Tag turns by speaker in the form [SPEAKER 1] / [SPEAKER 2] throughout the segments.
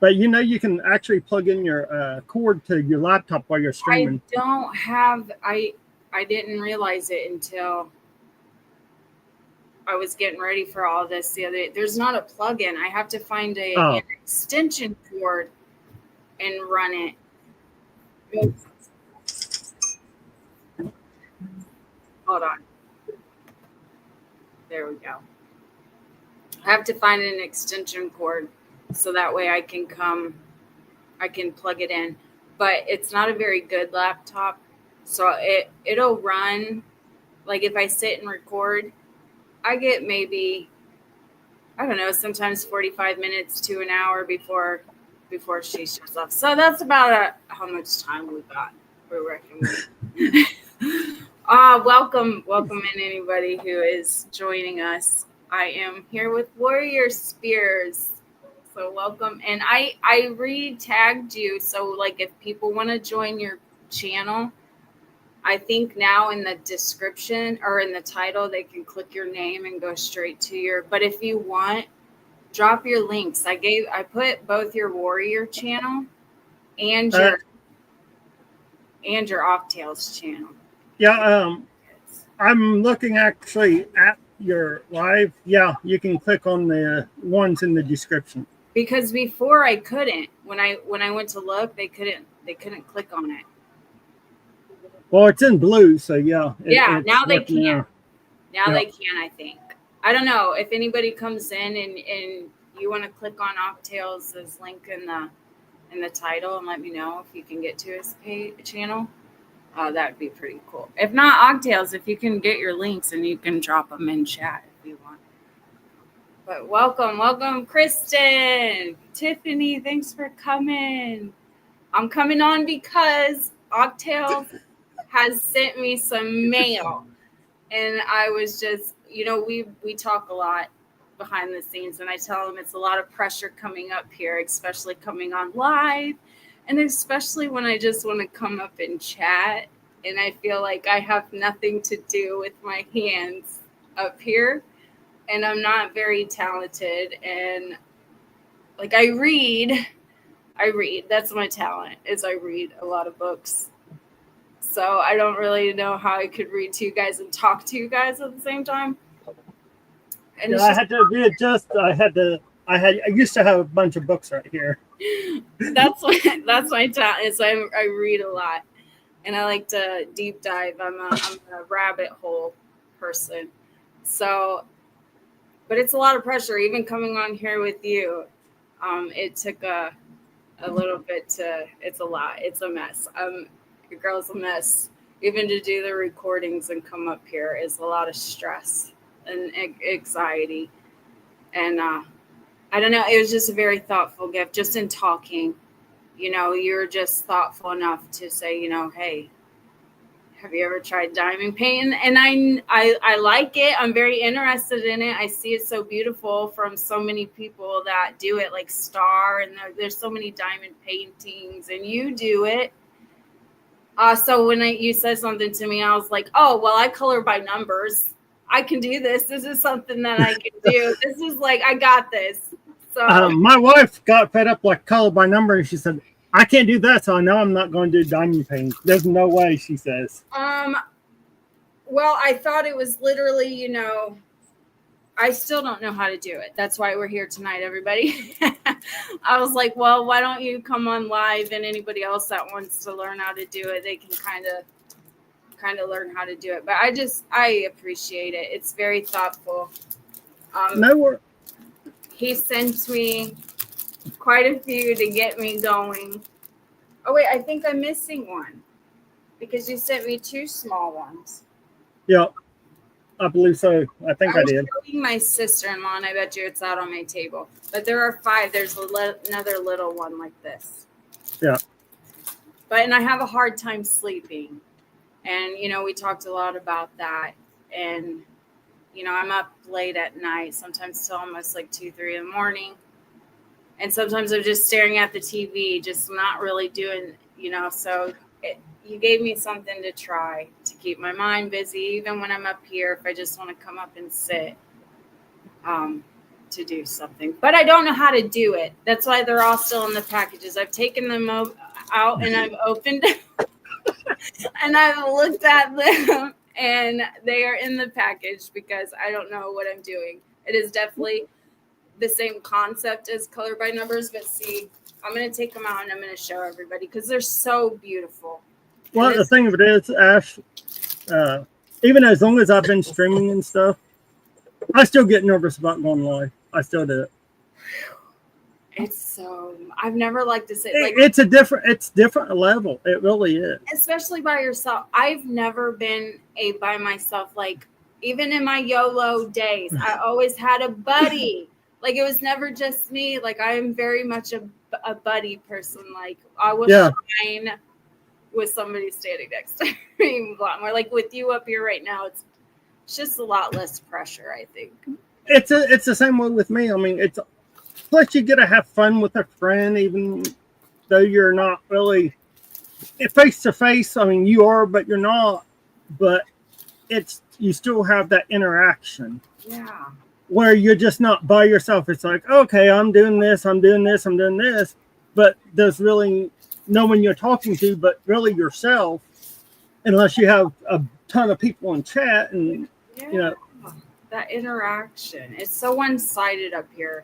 [SPEAKER 1] But you can actually plug in your cord to your laptop while you're
[SPEAKER 2] I
[SPEAKER 1] streaming.
[SPEAKER 2] don't have, I didn't realize it until I was getting ready for all this the other day. There's not a plug-in. I have to find an
[SPEAKER 1] Oh,
[SPEAKER 2] extension cord and run it. Hold on. There we go. I have to find an extension cord so that way I can plug it in. But it's not a very good laptop. So it'll run like if I sit and record, I get maybe, I don't know, sometimes 45 minutes to an hour before she shuts off. So that's about how much time we got. We're working with. Welcome in anybody who is joining us. I am here with Warrior Spears. So welcome. And I re-tagged you. So like if people want to join your channel, I think now in the description or in the title, they can click your name and go straight to your, but if you want, drop your links. I put both your Warrior channel and
[SPEAKER 1] uh,
[SPEAKER 2] your Octails channel.
[SPEAKER 1] yeah. I'm looking actually at your live. Yeah, you can click on the ones in the description.
[SPEAKER 2] Because before I couldn't. When I went to look, they couldn't click on it.
[SPEAKER 1] Well, it's in blue, so yeah,
[SPEAKER 2] Yeah,
[SPEAKER 1] it's
[SPEAKER 2] now they
[SPEAKER 1] working
[SPEAKER 2] can.
[SPEAKER 1] now.
[SPEAKER 2] Now
[SPEAKER 1] Yeah.
[SPEAKER 2] they can, I think. I don't know if anybody comes in and you want to click on Octails' link in the title and let me know if you can get to his channel. That'd be pretty cool. If not Octails, if you can get your links and you can drop them in chat if you want. But welcome, Kristen, Tiffany. Thanks for coming. I'm coming on because Octails has sent me some mail, and I was just, we talk a lot behind the scenes, and I tell them it's a lot of pressure coming up here, especially coming on live, and especially when I just want to come up and chat, and I feel like I have nothing to do with my hands up here, and I'm not very talented, and like I read. That's my talent, is I read a lot of books. So I don't really know how I could read to you guys and talk to you guys at the same time. And
[SPEAKER 1] Yeah,
[SPEAKER 2] it's
[SPEAKER 1] I
[SPEAKER 2] just
[SPEAKER 1] had to readjust. I used to have a bunch of books right here.
[SPEAKER 2] that's my talent. Is I read a lot, and I like to deep dive. I'm a rabbit hole person. So, but it's a lot of pressure. Even coming on here with you, it took a little bit to. It's a lot. It's a mess. Your girl's a mess. Even to do the recordings and come up here is a lot of stress and anxiety. And I don't know. It was just a very thoughtful gift. Just in talking, you're just thoughtful enough to say, hey, have you ever tried diamond painting? And I like it. I'm very interested in it. I see it so beautiful from so many people that do it, like Star, and there's so many diamond paintings, and you do it. So when you said something to me, I was like, oh, well, I color by numbers. I can do this. This is something that I can do. This is like, I got this. So,
[SPEAKER 1] My wife got fed up like color by number, and she said, "I can't do that, so I know I'm not going to do diamond painting. There's no way," she says.
[SPEAKER 2] um, well, I thought it was literally, I still don't know how to do it. That's why we're here tonight, everybody. I was like, well, why don't you come on live, and anybody else that wants to learn how to do it, they can kind of learn how to do it. But I appreciate it. It's very thoughtful.
[SPEAKER 1] No,
[SPEAKER 2] He sent me quite a few to get me going. Oh wait, I think I'm missing one because you sent me two small ones.
[SPEAKER 1] yeah, I believe so. I think
[SPEAKER 2] I
[SPEAKER 1] I
[SPEAKER 2] was
[SPEAKER 1] did.
[SPEAKER 2] showing my sister-in-law, and I bet you it's out on my table. But there are five. There's another little one like this.
[SPEAKER 1] Yeah.
[SPEAKER 2] And I have a hard time sleeping. And, we talked a lot about that. And, I'm up late at night, sometimes till almost like 2, 3 in the morning. And sometimes I'm just staring at the TV, just not really doing, so you gave me something to try to keep my mind busy, even when I'm up here, if I just want to come up and sit. to do something, but I don't know how to do it. That's why they're all still in the packages. I've taken them out and I've opened and I've looked at them and they are in the package because I don't know what I'm doing. It is definitely the same concept as Color by Numbers, but see, I'm going to take them out and I'm going to show everybody because they're so beautiful.
[SPEAKER 1] Well, the thing of it is, Ash, even as long as I've been streaming and stuff, I still get nervous about going live. I still do it.
[SPEAKER 2] I've never liked to say, like,
[SPEAKER 1] it's different level. It really is.
[SPEAKER 2] Especially by yourself. I've never been by myself. Like, even in my YOLO days, I always had a buddy. Like, it was never just me. Like, I am very much a buddy person. Like, I was fine with somebody standing next to me. A lot more. Like, with you up here right now, it's just a lot less pressure, I think.
[SPEAKER 1] It's the same way with me. I mean, plus you get to have fun with a friend, even though you're not really face to face. I mean, you are, but you're not. But you still have that interaction.
[SPEAKER 2] Yeah.
[SPEAKER 1] Where you're just not by yourself. It's like, okay, I'm doing this, I'm doing this, I'm doing this. But there's really no one you're talking to, but really yourself, unless you have a ton of people in chat and, you know.
[SPEAKER 2] That interaction. It's so one-sided up here.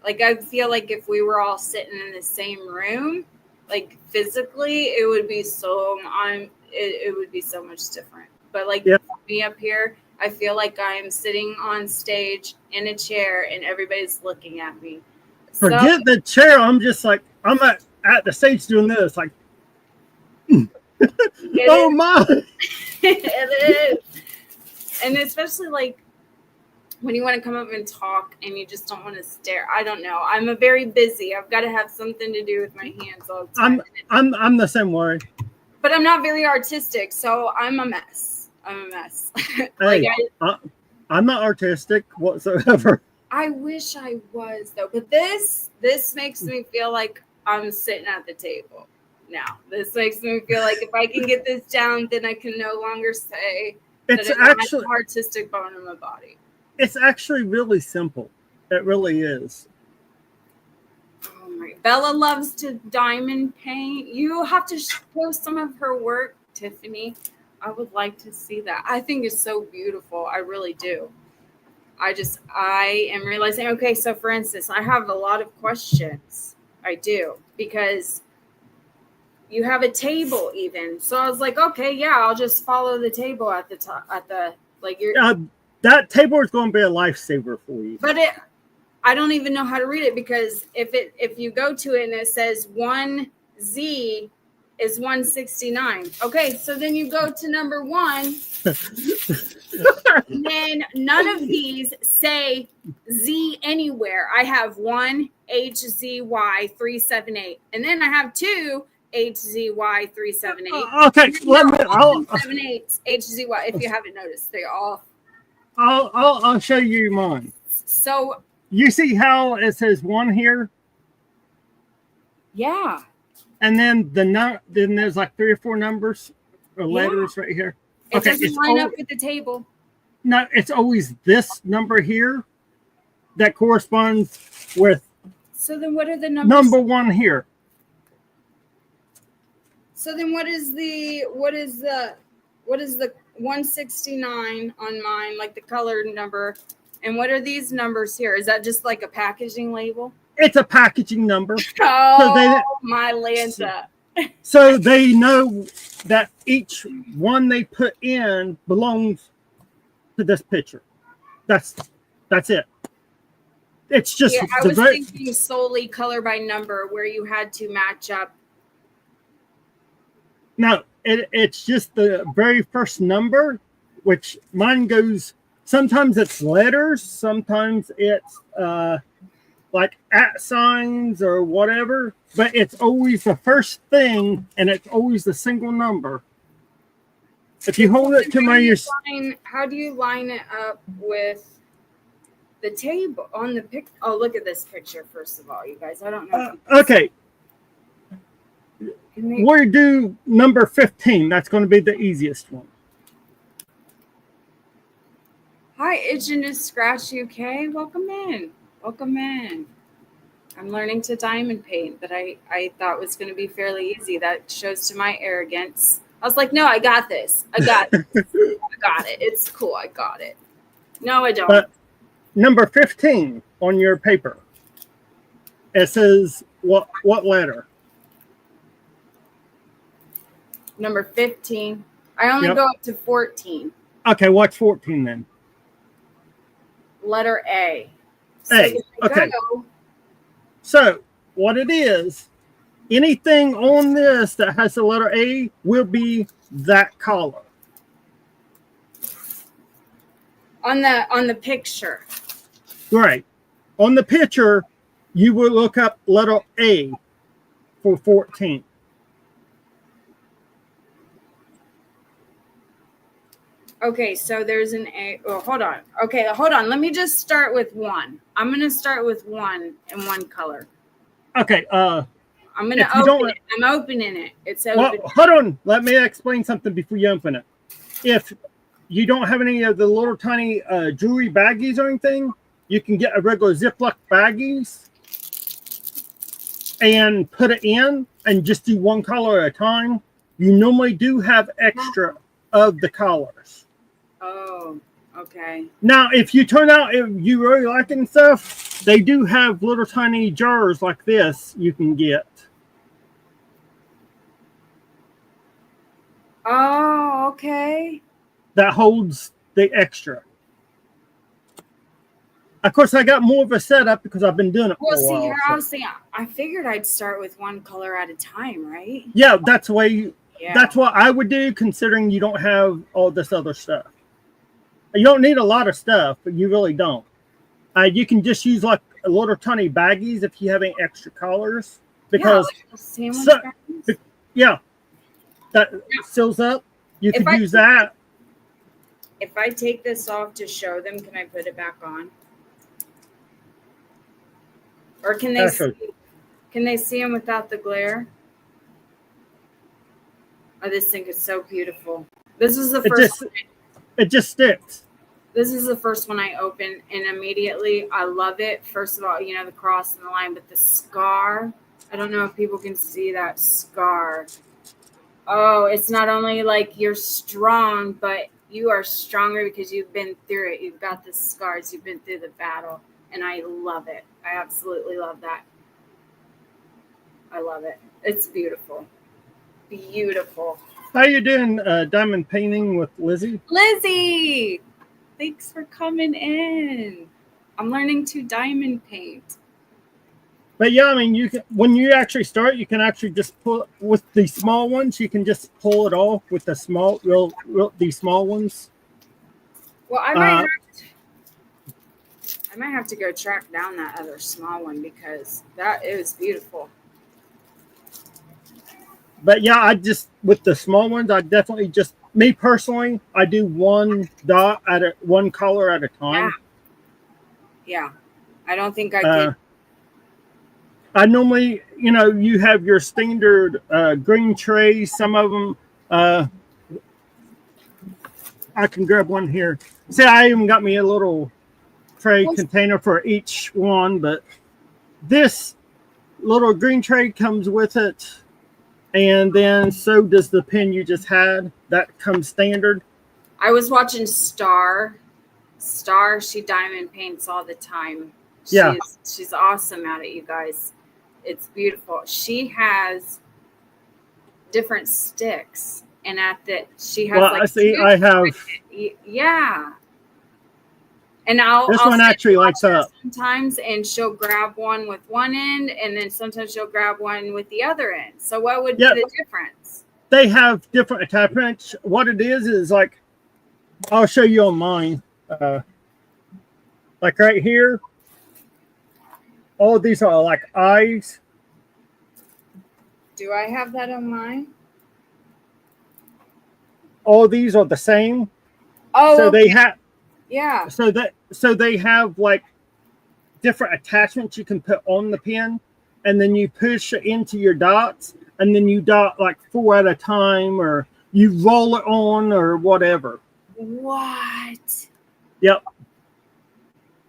[SPEAKER 2] Like, I feel like if we were all sitting in the same room, like physically, it would be so much different. But like me up here, I feel like I'm sitting on stage in a chair and everybody's looking at me.
[SPEAKER 1] Forget the chair. I'm just like, I'm at the stage doing this. Like, oh my.
[SPEAKER 2] It is. And especially like, when you want to come up and talk and you just don't want to stare. I don't know. I'm very busy. I've got to have something to do with my hands all the time.
[SPEAKER 1] I'm the same way.
[SPEAKER 2] But I'm not very artistic, so I'm a mess.
[SPEAKER 1] Hey, I'm not artistic whatsoever.
[SPEAKER 2] I wish I was though. But this makes me feel like I'm sitting at the table now. This makes me feel like if I can get this down, then I can no longer say
[SPEAKER 1] it's
[SPEAKER 2] that
[SPEAKER 1] actually
[SPEAKER 2] an artistic bone in my body.
[SPEAKER 1] It's actually really simple. It really is.
[SPEAKER 2] Oh my! Bella loves to diamond paint. You have to show some of her work, Tiffany. I would like to see that. I think it's so beautiful. I really do. I am realizing, okay, so for instance, I have a lot of questions. I do, because you have a table even. So I was like, okay, yeah, I'll just follow the table at the top, that
[SPEAKER 1] table is going to be a lifesaver for you.
[SPEAKER 2] But I don't even know how to read it, because if you go to it and it says 1Z is 169. Okay, so then you go to number 1. And then none of these say Z anywhere. I have 1 HZY 378. And then I have 2 HZY 378.
[SPEAKER 1] Okay,
[SPEAKER 2] I'll 78 HZY. If you haven't noticed, they all.
[SPEAKER 1] I'll show you mine.
[SPEAKER 2] So
[SPEAKER 1] you see how it says 1 here?
[SPEAKER 2] Yeah.
[SPEAKER 1] And then then there's like 3 or 4 numbers or letters right here.
[SPEAKER 2] It doesn't line up with the table.
[SPEAKER 1] No, it's always this number here that corresponds with.
[SPEAKER 2] So then what are the numbers?
[SPEAKER 1] Number 1 here.
[SPEAKER 2] So then what is the 169 on mine, like the colored number? And what are these numbers here? Is that just like a packaging label?
[SPEAKER 1] It's a packaging number.
[SPEAKER 2] Oh, my Lanta.
[SPEAKER 1] So they know that each one they put in belongs to this picture. That's it. It's just.
[SPEAKER 2] Yeah, I was thinking solely color by number, where you had to match up.
[SPEAKER 1] No, it's just the very first number, which mine goes. Sometimes it's letters, sometimes it's like at signs or whatever, but it's always the first thing, and it's always the single number. If you hold it to
[SPEAKER 2] how do you line it up with the table on the pic? Oh, look at this picture first of all, you guys. I don't know.
[SPEAKER 1] Okay. We'll do number 15. That's going to be the easiest one.
[SPEAKER 2] Hi, Itchin' to Scratch UK. Welcome in. Welcome in. I'm learning to diamond paint that I thought was going to be fairly easy. That shows to my arrogance. I was like, no, I got this. I got it. I got it. It's cool. I got it. No, I don't.
[SPEAKER 1] But number 15 on your paper, it says what letter?
[SPEAKER 2] Number 15. I only go up to 14.
[SPEAKER 1] Okay, what's 14 then?
[SPEAKER 2] Letter A.
[SPEAKER 1] So A. Okay. So what it is, anything on this that has the letter A will be that color.
[SPEAKER 2] On the picture.
[SPEAKER 1] Right. On the picture, you will look up letter A for 14.
[SPEAKER 2] Okay, so there's an A. Oh, hold on. Okay, hold on. Let me just start with one. I'm going to start with one in one color.
[SPEAKER 1] Okay.
[SPEAKER 2] I'm going to open it. I'm opening it. It's open.
[SPEAKER 1] Well, hold on. Let me explain something before you open it. If you don't have any of the little tiny jewelry baggies or anything, you can get a regular Ziploc baggies and put it in and just do one color at a time. You normally do have extra of the colors.
[SPEAKER 2] Oh, okay.
[SPEAKER 1] Now, if you turn out, if you really like it and stuff, they do have little tiny jars like this you can get.
[SPEAKER 2] Oh, okay.
[SPEAKER 1] That holds the extra. Of course, I got more of a setup because I've been doing it for a while.
[SPEAKER 2] Well, see, I was saying, I figured I'd start with one color at a time, right?
[SPEAKER 1] Yeah, that's the way. That's what I would do, considering you don't have all this other stuff. You don't need a lot of stuff, but you really don't. You can just use like a little tiny baggies if you have any extra colors, because that seals up. You could use that.
[SPEAKER 2] If I take this off to show them, can I put it back on? Or can they see them without the glare? I just think it's so beautiful. This is the first one.
[SPEAKER 1] It just sticks.
[SPEAKER 2] This is the first one I opened, and immediately I love it. First of all, you know, the cross and the line, but the scar, I don't know if people can see that scar. Oh, it's not only like you're strong, but you are stronger because you've been through it. You've got the scars. You've been through the battle, and I love it. I absolutely love that. I love it. It's beautiful. Beautiful.
[SPEAKER 1] How you doing, diamond painting with Lizzie?
[SPEAKER 2] Lizzie, thanks for coming in. I'm learning to diamond paint.
[SPEAKER 1] But yeah, I mean, you can, when you actually start, you can actually just pull with the small ones. You can just pull it off with the small, these small ones.
[SPEAKER 2] Well, I might have to go track down that other small one because it was beautiful.
[SPEAKER 1] But yeah, I just, with the small ones, I definitely just, me personally, I do one dot one color at a time.
[SPEAKER 2] Yeah. I don't think I could.
[SPEAKER 1] I normally, you know, you have your standard green trays. Some of them, I can grab one here. See, I even got me a little tray container for each one, but this little green tray comes with it. And then so does the pen you just had. That comes standard.
[SPEAKER 2] I was watching Star. She diamond paints all the time. She's awesome at it, you guys. It's beautiful. She has different sticks, and she has
[SPEAKER 1] I have.
[SPEAKER 2] Yeah. And I'll
[SPEAKER 1] one actually lights up
[SPEAKER 2] sometimes, and she'll grab one with one end, and then sometimes she'll grab one with the other end. So what would be the difference?
[SPEAKER 1] They have different attachments. What it is like, I'll show you on mine. Like right here, all of these are like eyes.
[SPEAKER 2] Do I have that on mine?
[SPEAKER 1] All these are the same.
[SPEAKER 2] Oh,
[SPEAKER 1] so they have.
[SPEAKER 2] Yeah.
[SPEAKER 1] So they have like different attachments you can put on the pen, and then you push it into your dots, and then you dot like 4 at a time, or you roll it on, or whatever.
[SPEAKER 2] What?
[SPEAKER 1] Yep.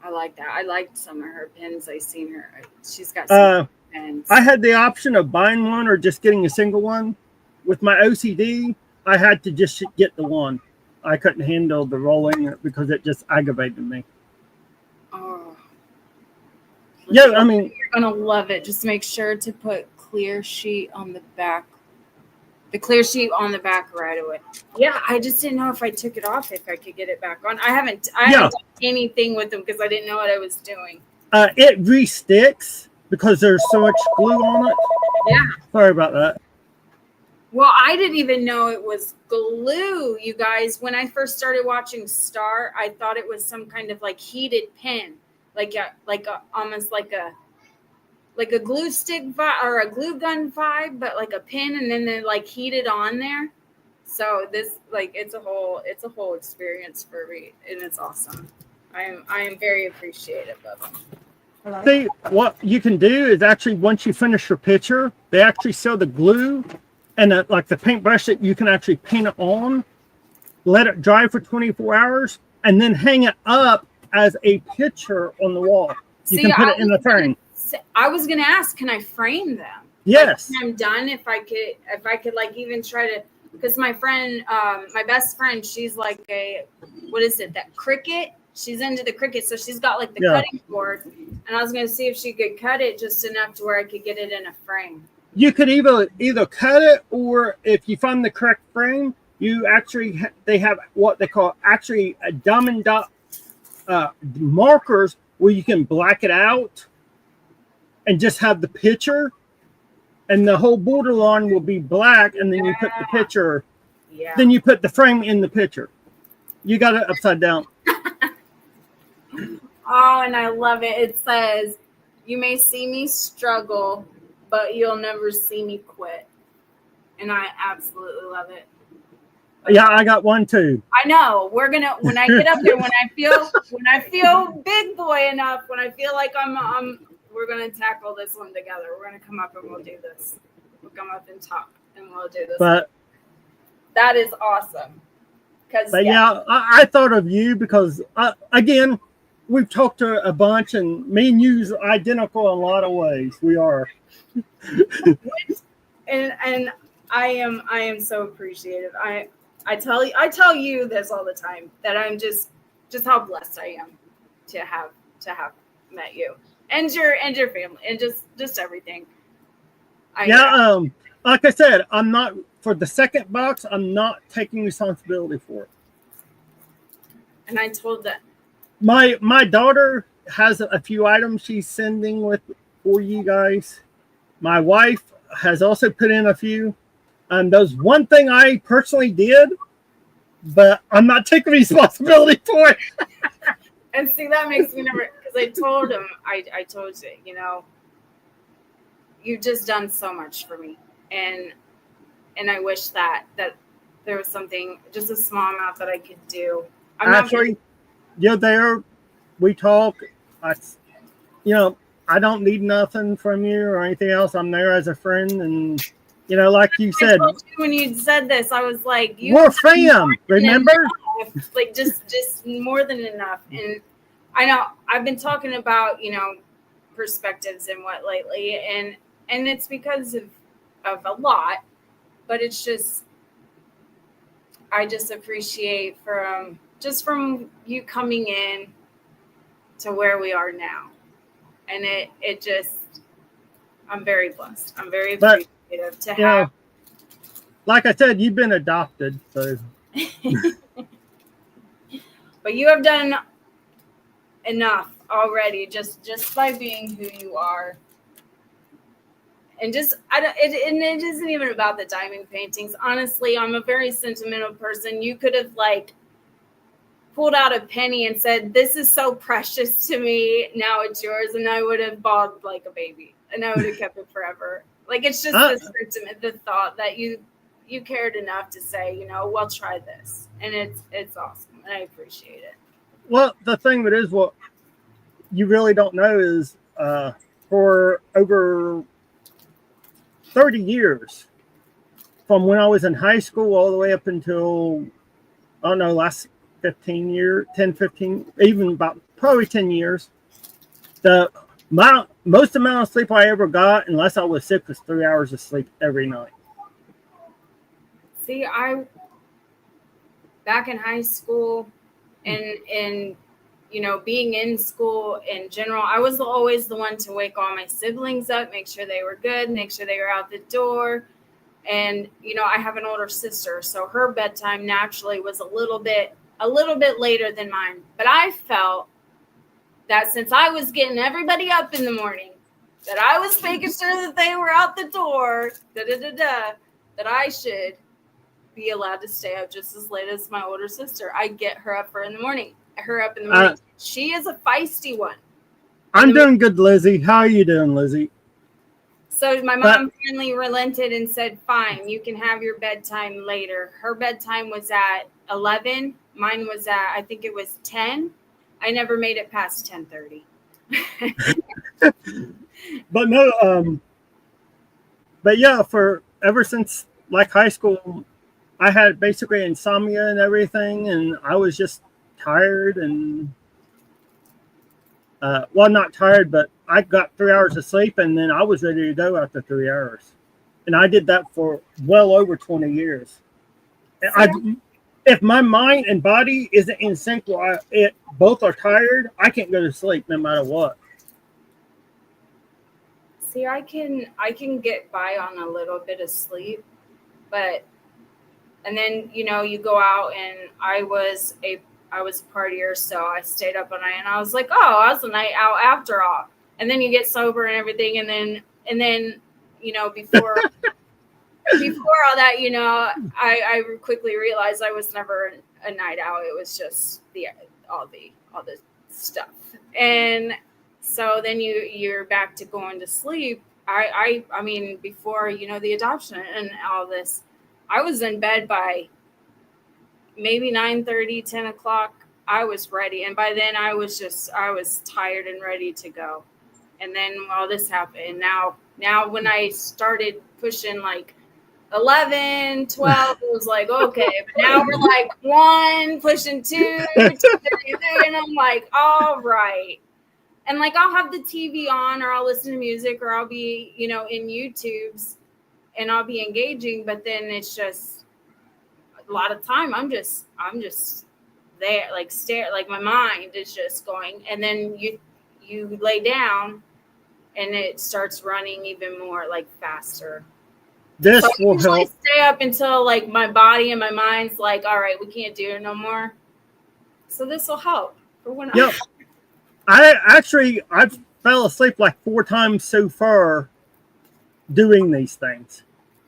[SPEAKER 2] I like that. I liked some of her pins. I seen her. She's got some pins.
[SPEAKER 1] I had the option of buying one or just getting a single one. With my OCD, I had to just get the one. I couldn't handle the rolling because it just aggravated me.
[SPEAKER 2] Oh.
[SPEAKER 1] Yeah, I mean,
[SPEAKER 2] you're gonna love it. Just make sure to put clear sheet on the back. The clear sheet on the back right away. Yeah, I just didn't know if I took it off, if I could get it back on. I haven't done anything with them because I didn't know what I was doing.
[SPEAKER 1] It re-sticks because there's so much glue on it.
[SPEAKER 2] Yeah.
[SPEAKER 1] Sorry about that.
[SPEAKER 2] Well, I didn't even know it was glue, you guys. When I first started watching Star, I thought it was some kind of like heated pin, almost like a glue stick vibe or a glue gun vibe, but like a pin, and then they like heated on there. So this it's a whole experience for me, and it's awesome. I am very appreciative of them.
[SPEAKER 1] See, what you can do is actually once you finish your picture, they actually sell the glue and like the paintbrush that you can actually paint it on, let it dry for 24 hours, and then hang it up as a picture on the wall. You can put it in the frame.
[SPEAKER 2] I was gonna ask, can I frame them?
[SPEAKER 1] Yes.
[SPEAKER 2] Like, when I'm done, if I could like even try to, because my friend, my best friend, she's like what is it? That Cricut. She's into the Cricut, so she's got like the cutting board, and I was gonna see if she could cut it just enough to where I could get it in a frame.
[SPEAKER 1] You could either cut it, or if you find the correct frame, you actually they have what they call actually a diamond dot markers where you can black it out and just have the picture, and the whole borderline will be black, and then you put the picture, then you put the frame in the picture. You got it upside down.
[SPEAKER 2] Oh, and I love it. It says, "You may see me struggle, but you'll never see me quit." And I absolutely love it.
[SPEAKER 1] Yeah, I got one too.
[SPEAKER 2] I know. We're gonna, when I get up there, when I feel big boy enough, when I feel like we're gonna tackle this one together. We're gonna come up and we'll do this. We'll come up and talk and we'll do this.
[SPEAKER 1] But
[SPEAKER 2] that is awesome.
[SPEAKER 1] I thought of you because again, we've talked to a bunch, and me and you's identical in a lot of ways. We are.
[SPEAKER 2] and I am so appreciative. I tell you this all the time, that I'm just how blessed I am to have met you and your family and just everything.
[SPEAKER 1] Like I said, I'm not, for the second box, I'm not taking responsibility for it.
[SPEAKER 2] And I told that
[SPEAKER 1] my daughter has a few items she's sending for you guys. My wife has also put in a few. There's one thing I personally did, but I'm not taking responsibility for it.
[SPEAKER 2] And see, that makes me nervous, because I told him, I told you, you've just done so much for me, and I wish that there was something, just a small amount that I could do.
[SPEAKER 1] You're there. We talk. I don't need nothing from you or anything else. I'm there as a friend, and like you said,
[SPEAKER 2] when you said this, I was like,
[SPEAKER 1] we're fam. Remember,
[SPEAKER 2] like just more than enough. And I know I've been talking about perspectives and what lately, and it's because of a lot, but it's just, I just appreciate from you coming in to where we are now. And it just, I'm very blessed. I'm very appreciative to have.
[SPEAKER 1] Like I said, you've been adopted, so.
[SPEAKER 2] But you have done enough already, just by being who you are. And it isn't even about the diamond paintings. Honestly, I'm a very sentimental person. You could have pulled out a penny and said, "This is so precious to me. Now it's yours," and I would have bawled like a baby, and I would have kept it forever. It's just the sentiment, the thought that you cared enough to say, well, try this, and it's awesome, and I appreciate it.
[SPEAKER 1] Well, the thing that is, what you really don't know is, for over 30 years, from when I was in high school all the way up until, last 15 years, 10, 15, even about probably 10 years. The most amount of sleep I ever got, unless I was sick, was 3 hours of sleep every night.
[SPEAKER 2] See, I back in high school and being in school in general, I was always the one to wake all my siblings up, make sure they were good, make sure they were out the door. And I have an older sister, so her bedtime naturally was a little bit later than mine. But I felt that since I was getting everybody up in the morning, that I was making sure that they were out the door, that I should be allowed to stay up just as late as my older sister. I get her up in the morning. She is a feisty one.
[SPEAKER 1] I'm doing good, Lizzie. How are you doing, Lizzie?
[SPEAKER 2] So my mom finally relented and said, fine, you can have your bedtime later. Her bedtime was at 11. Mine was at, I think it was 10. I never made it past 10:30.
[SPEAKER 1] But no, but yeah, for ever since like high school, I had basically insomnia and everything, and I was just tired and well, not tired, but I got 3 hours of sleep, and then I was ready to go after 3 hours, and I did that for well over 20 years. If my mind and body isn't in sync, while both are tired, I can't go to sleep no matter what.
[SPEAKER 2] See, I can get by on a little bit of sleep, and then you go out, and I was a partier, so I stayed up all night, and I was like, oh, I was a night out after all. And then you get sober and everything, and then before all that, I quickly realized I was never a night out. It was just all the stuff. And so then you're back to going to sleep. I mean, before the adoption and all this, I was in bed by maybe 9:30, 10 o'clock. I was ready, and by then I was tired and ready to go. And then all this happened. Now when I started pushing like 11, 12, it was like, okay, but now we're like 1 pushing 2, 2:33, and I'm like, all right. And like I'll have the TV on, or I'll listen to music, or I'll be in YouTube's, and I'll be engaging, but then it's just a lot of time I'm just there, like stare, like my mind is just going, and then you lay down and it starts running even more, like faster.
[SPEAKER 1] This
[SPEAKER 2] so
[SPEAKER 1] will help.
[SPEAKER 2] Stay up until like my body and my mind's like, all right, we can't do it no more. So this will help for when
[SPEAKER 1] yep. I fell asleep like 4 times so far doing these things.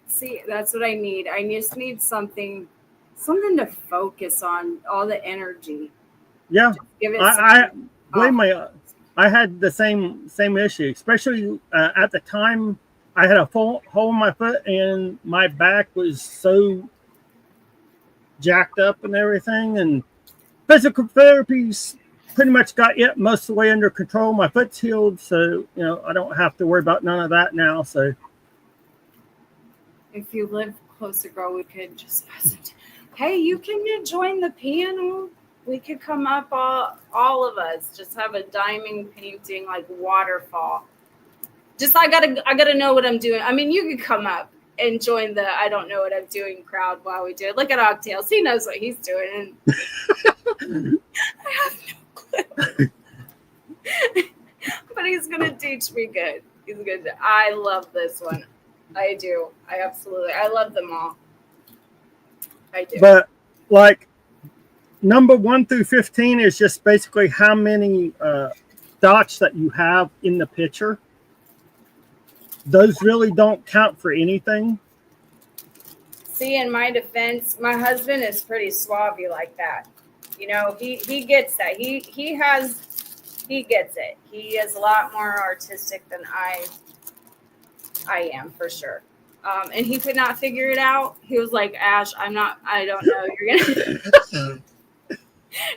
[SPEAKER 2] See, that's what I need. I just need something to focus on, all the energy.
[SPEAKER 1] Yeah, I had the same issue, especially at the time. I had a full hole in my foot, and my back was so jacked up and everything. And physical therapies pretty much got it most of the way under control. My foot's healed, so I don't have to worry about none of that now. So,
[SPEAKER 2] if you live closer, girl, we could just hey, you can join the panel. We could come up, all of us, just have a diamond painting, like waterfall. Just I gotta know what I'm doing. I mean, you could come up and join the I don't know what I'm doing crowd while we do it. Look at Octails. He knows what he's doing. And I have no clue. But he's gonna teach me good. He's good. I love this one. I do. I love them all. I do.
[SPEAKER 1] But like number 1 through 15 is just basically how many dots that you have in the picture. Those really don't count for anything.
[SPEAKER 2] See, in my defense, my husband is pretty suave like that. He gets that. He gets it. He is a lot more artistic than I am, for sure. And he could not figure it out. He was like, Ash, I don't know.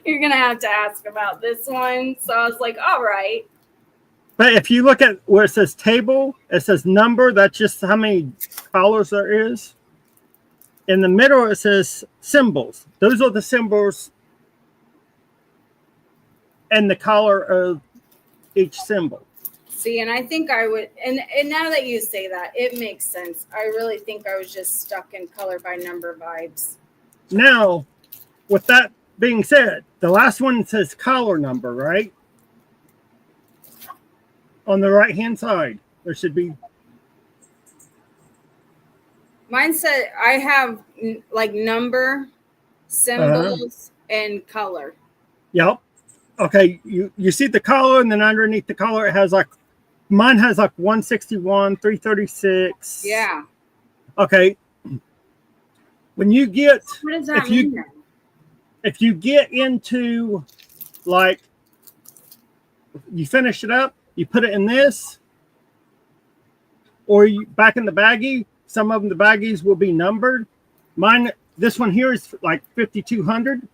[SPEAKER 2] You're gonna have to ask about this one. So I was like, all right.
[SPEAKER 1] But if you look at where it says table, it says number. That's just how many colors there is. In the middle, it says symbols. Those are the symbols. and the color of each symbol.
[SPEAKER 2] See, and I think I would, and now that you say that, it makes sense. I really think I was just stuck in color by number vibes.
[SPEAKER 1] Now, with that being said, the last one says collar number, right? On the right-hand side, there should be.
[SPEAKER 2] Mine said I have like number, symbols, and color.
[SPEAKER 1] Yep. Okay, you see the collar, and then underneath the collar, it has like, mine has like 161, 336.
[SPEAKER 2] Yeah.
[SPEAKER 1] Okay. When you get,
[SPEAKER 2] what does that mean then?
[SPEAKER 1] If you get into, like, you finish it up, you put it in this, or you back in the baggie. Some of them, the baggies will be numbered. Mine, this one here is like 5,200.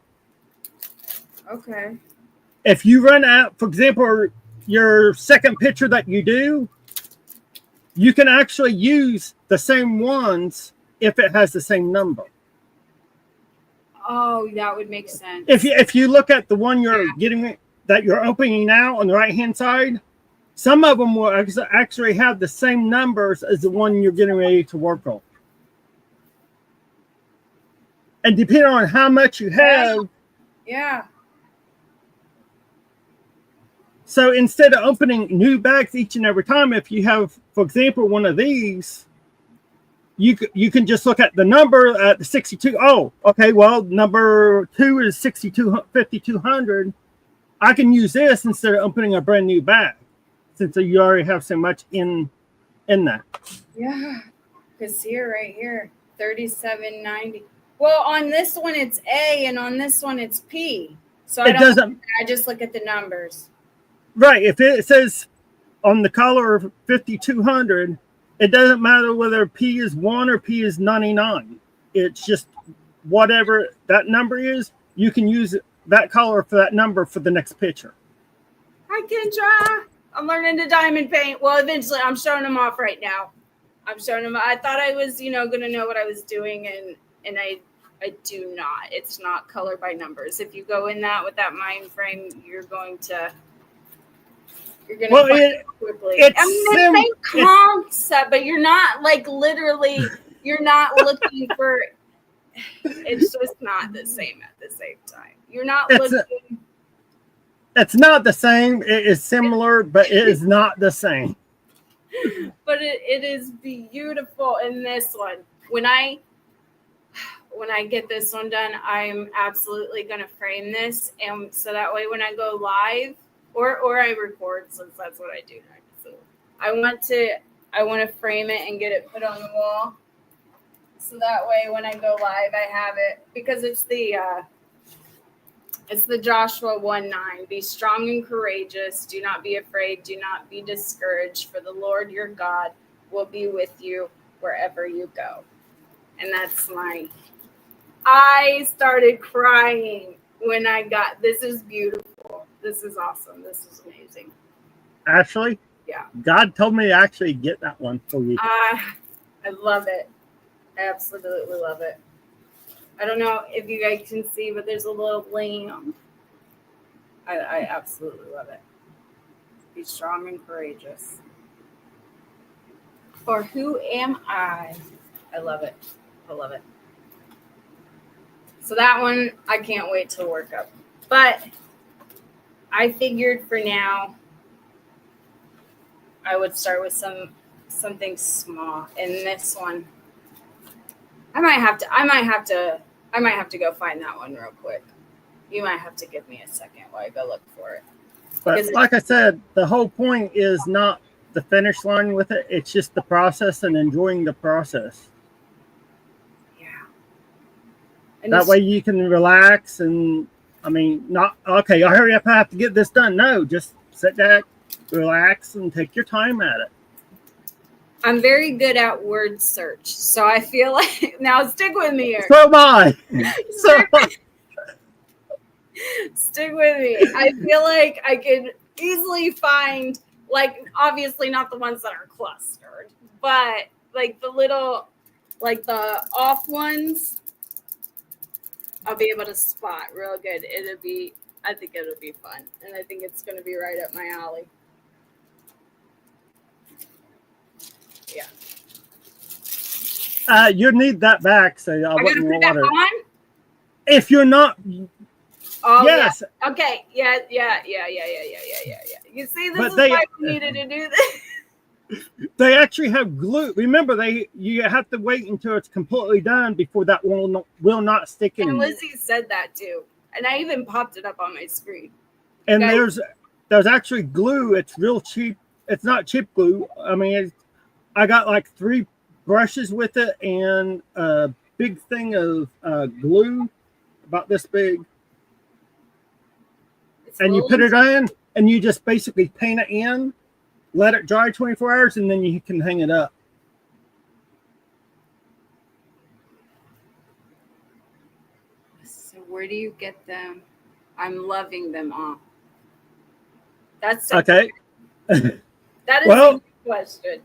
[SPEAKER 2] Okay.
[SPEAKER 1] If you run out, for example, your second picture that you do, you can actually use the same ones if it has the same number.
[SPEAKER 2] Oh, that would make sense.
[SPEAKER 1] If you look at the one you're getting, that you're opening now on the right-hand side, some of them will actually have the same numbers as the one you're getting ready to work on. And depending on how much you have.
[SPEAKER 2] Yeah.
[SPEAKER 1] So instead of opening new bags each and every time, if you have, for example, one of these, you can just look at the number at the 62. Oh, okay, well, number 2 is 5,200. I can use this instead of opening a brand new bag, since you already have so much in that.
[SPEAKER 2] Yeah, because here, right here, 37.90. Well, on this one it's A, and on this one it's P. So I just look at the numbers.
[SPEAKER 1] Right. If it says on the collar of 5,200, it doesn't matter whether P is 1 or P is 99. It's just whatever that number is. You can use that color for that number for the next picture.
[SPEAKER 2] Hi, Kendra. I'm learning to diamond paint. Well, eventually, I'm showing them off right now. I'm showing them. I thought I was, going to know what I was doing, and I do not. It's not color by numbers. If you go in that with that mind frame, you're going to find it quickly.
[SPEAKER 1] It's
[SPEAKER 2] the same concept, but you're not like literally. You're not looking for. It's just not the same at the same time. You're not looking.
[SPEAKER 1] It's not the same. It is similar, but it is not the same.
[SPEAKER 2] But it is beautiful in this one. When I get this one done, I'm absolutely going to frame this, and so that way when I go live or I record, since that's what I do next. So I want to frame it and get it put on the wall, so that way when I go live, I have it, because it's the Joshua 1:9. Be strong and courageous. Do not be afraid. Do not be discouraged. For the Lord your God will be with you wherever you go. And that's I started crying when I got, this is beautiful. This is awesome. This is amazing.
[SPEAKER 1] Ashley?
[SPEAKER 2] Yeah.
[SPEAKER 1] God told me to actually get that one for you.
[SPEAKER 2] I love it. I absolutely love it. I don't know if you guys can see, but there's a little lamb. I absolutely love it. Be strong and courageous. For who am I? I love it. I love it. So that one, I can't wait to work up. But I figured for now, I would start with something small. And this one, I might have to go find that one real quick. You might have to give me a second while I go look for it.
[SPEAKER 1] But like I said, the whole point is not the finish line with it. It's just the process and enjoying the process.
[SPEAKER 2] Yeah. And
[SPEAKER 1] that way you can relax and, not, okay, I hurry up, I have to get this done. No, just sit back, relax, and take your time at it.
[SPEAKER 2] I'm very good at word search, so I feel like, now stick with me here.
[SPEAKER 1] So am I.
[SPEAKER 2] Stick with me. I feel like I could easily find, like, obviously not the ones that are clustered, but like the little, like the off ones, I'll be able to spot real good. I think it'll be fun, and I think it's going to be right up my alley. Yeah.
[SPEAKER 1] You need that back, so I
[SPEAKER 2] I got to
[SPEAKER 1] wouldn't
[SPEAKER 2] put that
[SPEAKER 1] want to.
[SPEAKER 2] on?
[SPEAKER 1] If you're not,
[SPEAKER 2] Oh,
[SPEAKER 1] yes.
[SPEAKER 2] Yeah. Okay. Yeah. You see, this
[SPEAKER 1] But
[SPEAKER 2] is why we needed to do this.
[SPEAKER 1] They actually have glue. Remember, you have to wait until it's completely done before that will not stick in.
[SPEAKER 2] And Lizzie said that too, and I even popped it up on my screen.
[SPEAKER 1] And guys, there's actually glue. It's real cheap. It's not cheap glue. I mean, I got like 3 brushes with it and a big thing of glue about this big. And you put it in, and you just basically paint it in, let it dry 24 hours, and then you can hang it up.
[SPEAKER 2] So where do you get them? I'm loving them all. That's
[SPEAKER 1] okay.
[SPEAKER 2] That is a good question.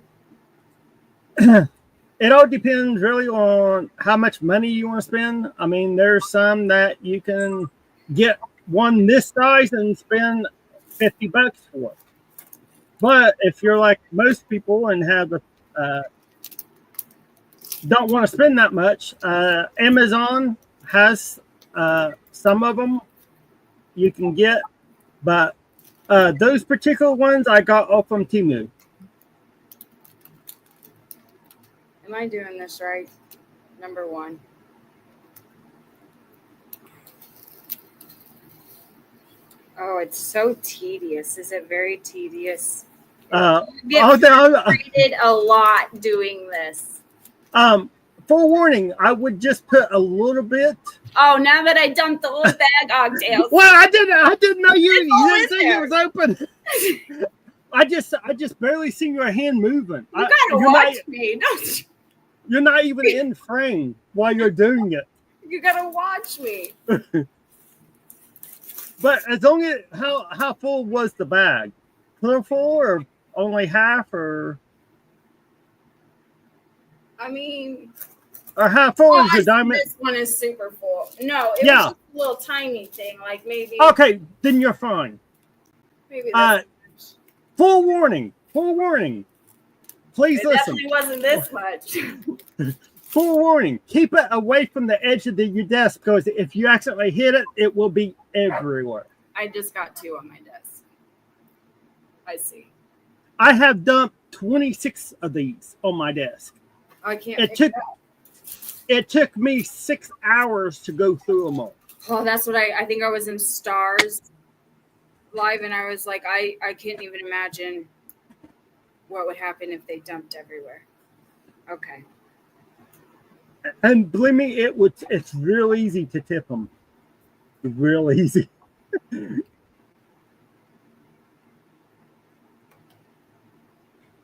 [SPEAKER 1] It all depends really on how much money you want to spend. I mean, there's some that you can get one this size and spend $50 for. But if you're like most people and have don't want to spend that much, Amazon has some of them you can get, but those particular ones I got all from Temu.
[SPEAKER 2] Am I doing this right? Number 1. Oh, it's so tedious. Is it very tedious? I frustrated a lot doing this.
[SPEAKER 1] Forewarning, I would just put a little bit.
[SPEAKER 2] Oh, now that I dumped the whole bag on tails.
[SPEAKER 1] Well, I didn't know you didn't say it was open. I just barely seen your hand moving.
[SPEAKER 2] You gotta watch me.
[SPEAKER 1] You're not even in frame while you're doing it.
[SPEAKER 2] You gotta watch me.
[SPEAKER 1] But as long as how full was the bag? Clear full or only half or?
[SPEAKER 2] I mean,
[SPEAKER 1] or how full is the diamond?
[SPEAKER 2] This one is super full. No, it was just a little tiny thing, like maybe.
[SPEAKER 1] Okay, then you're fine.
[SPEAKER 2] Maybe
[SPEAKER 1] full warning. Please listen.
[SPEAKER 2] It definitely wasn't this much.
[SPEAKER 1] Full warning. Keep it away from the edge of your desk because if you accidentally hit it, it will be everywhere.
[SPEAKER 2] I just got 2 on my desk. I see.
[SPEAKER 1] I have dumped 26 of these on my desk.
[SPEAKER 2] I can't.
[SPEAKER 1] It took me 6 hours to go through them all.
[SPEAKER 2] Oh, that's what I think I was in Stars Live, and I was like, I can't even imagine what would happen if they dumped everywhere. Okay.
[SPEAKER 1] And believe me, it's real easy to tip them. Real easy.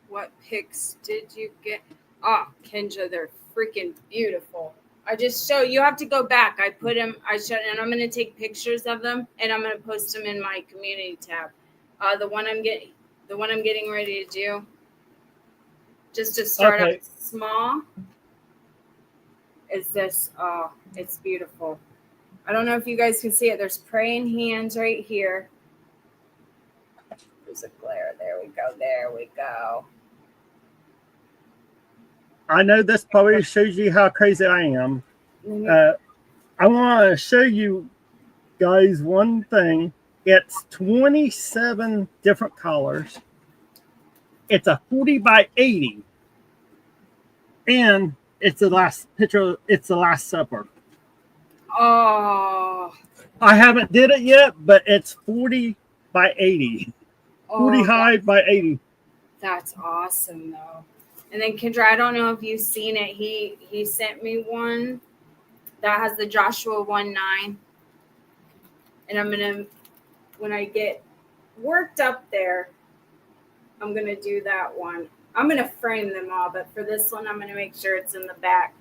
[SPEAKER 2] What pics did you get? Oh, Kendra, they're freaking beautiful. I just show you have to go back. I put them. And I'm gonna take pictures of them, and I'm gonna post them in my community tab. The one I'm getting ready to do, just to start out small, is this. Oh, it's beautiful. I don't know if you guys can see it. There's praying hands right here. There's a glare. There we go.
[SPEAKER 1] I know this probably shows you how crazy I am. I want to show you guys one thing. It's 27 different colors. It's a 40 by 80. And it's the last picture. It's the Last Supper.
[SPEAKER 2] Oh.
[SPEAKER 1] I haven't did it yet, but it's 40 by 80. 40 high by 80.
[SPEAKER 2] That's awesome, though. And then Kendra, I don't know if you've seen it. He sent me one that has the Joshua 1:9. And I'm gonna, when I get worked up there, I'm gonna do that one. I'm gonna frame them all, but for this one, I'm gonna make sure it's in the back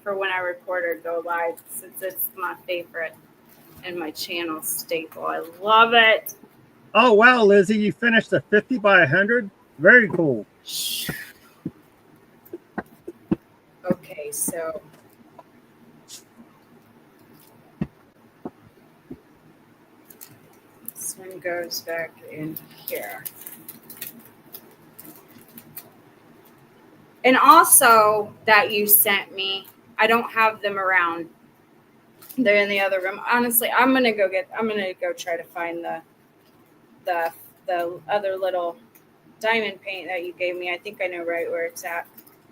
[SPEAKER 2] for when I record or go live, since it's my favorite and my channel staple. I love it.
[SPEAKER 1] Oh wow, Lizzie, you finished a 50 by 100. Very cool.
[SPEAKER 2] Okay, so one goes back in here. And also that you sent me, I don't have them around. They're in the other room. Honestly, I'm gonna go try to find the other little diamond paint that you gave me. I think I know right where it's at.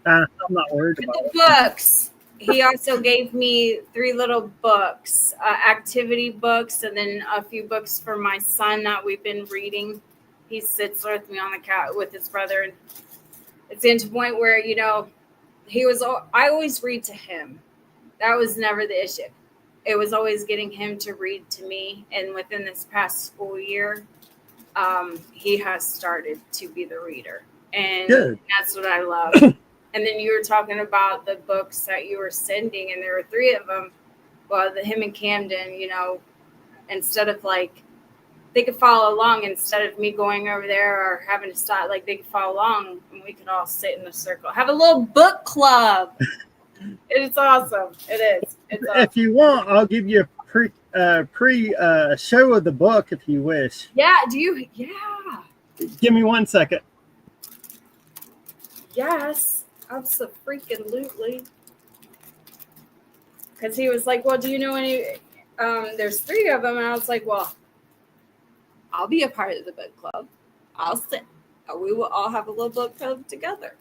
[SPEAKER 1] I'm not worried about
[SPEAKER 2] The books. He also gave me 3 little books, activity books, and then a few books for my son that we've been reading. He sits with me on the couch with his brother, and it's into the point where, you know, I always read to him. That was never the issue. It was always getting him to read to me. And within this past school year, he has started to be the reader. And
[SPEAKER 1] Good.
[SPEAKER 2] That's what I love. And then you were talking about the books that you were sending, and there were 3 of them. Well, him and Camden, you know, instead of like, they could follow along instead of me going over there or having to stop. Like, they could follow along and we could all sit in a circle, have a little book club. It's awesome. It is. It's awesome.
[SPEAKER 1] If you want, I'll give you a pre show of the book if you wish.
[SPEAKER 2] Yeah. Do you? Yeah.
[SPEAKER 1] Give me 1 second.
[SPEAKER 2] Yes. Absolutely. Because he was like, well, do you know any? There's 3 of them. And I was like, well, I'll be a part of the book club. I'll sit. We will all have a little book club together.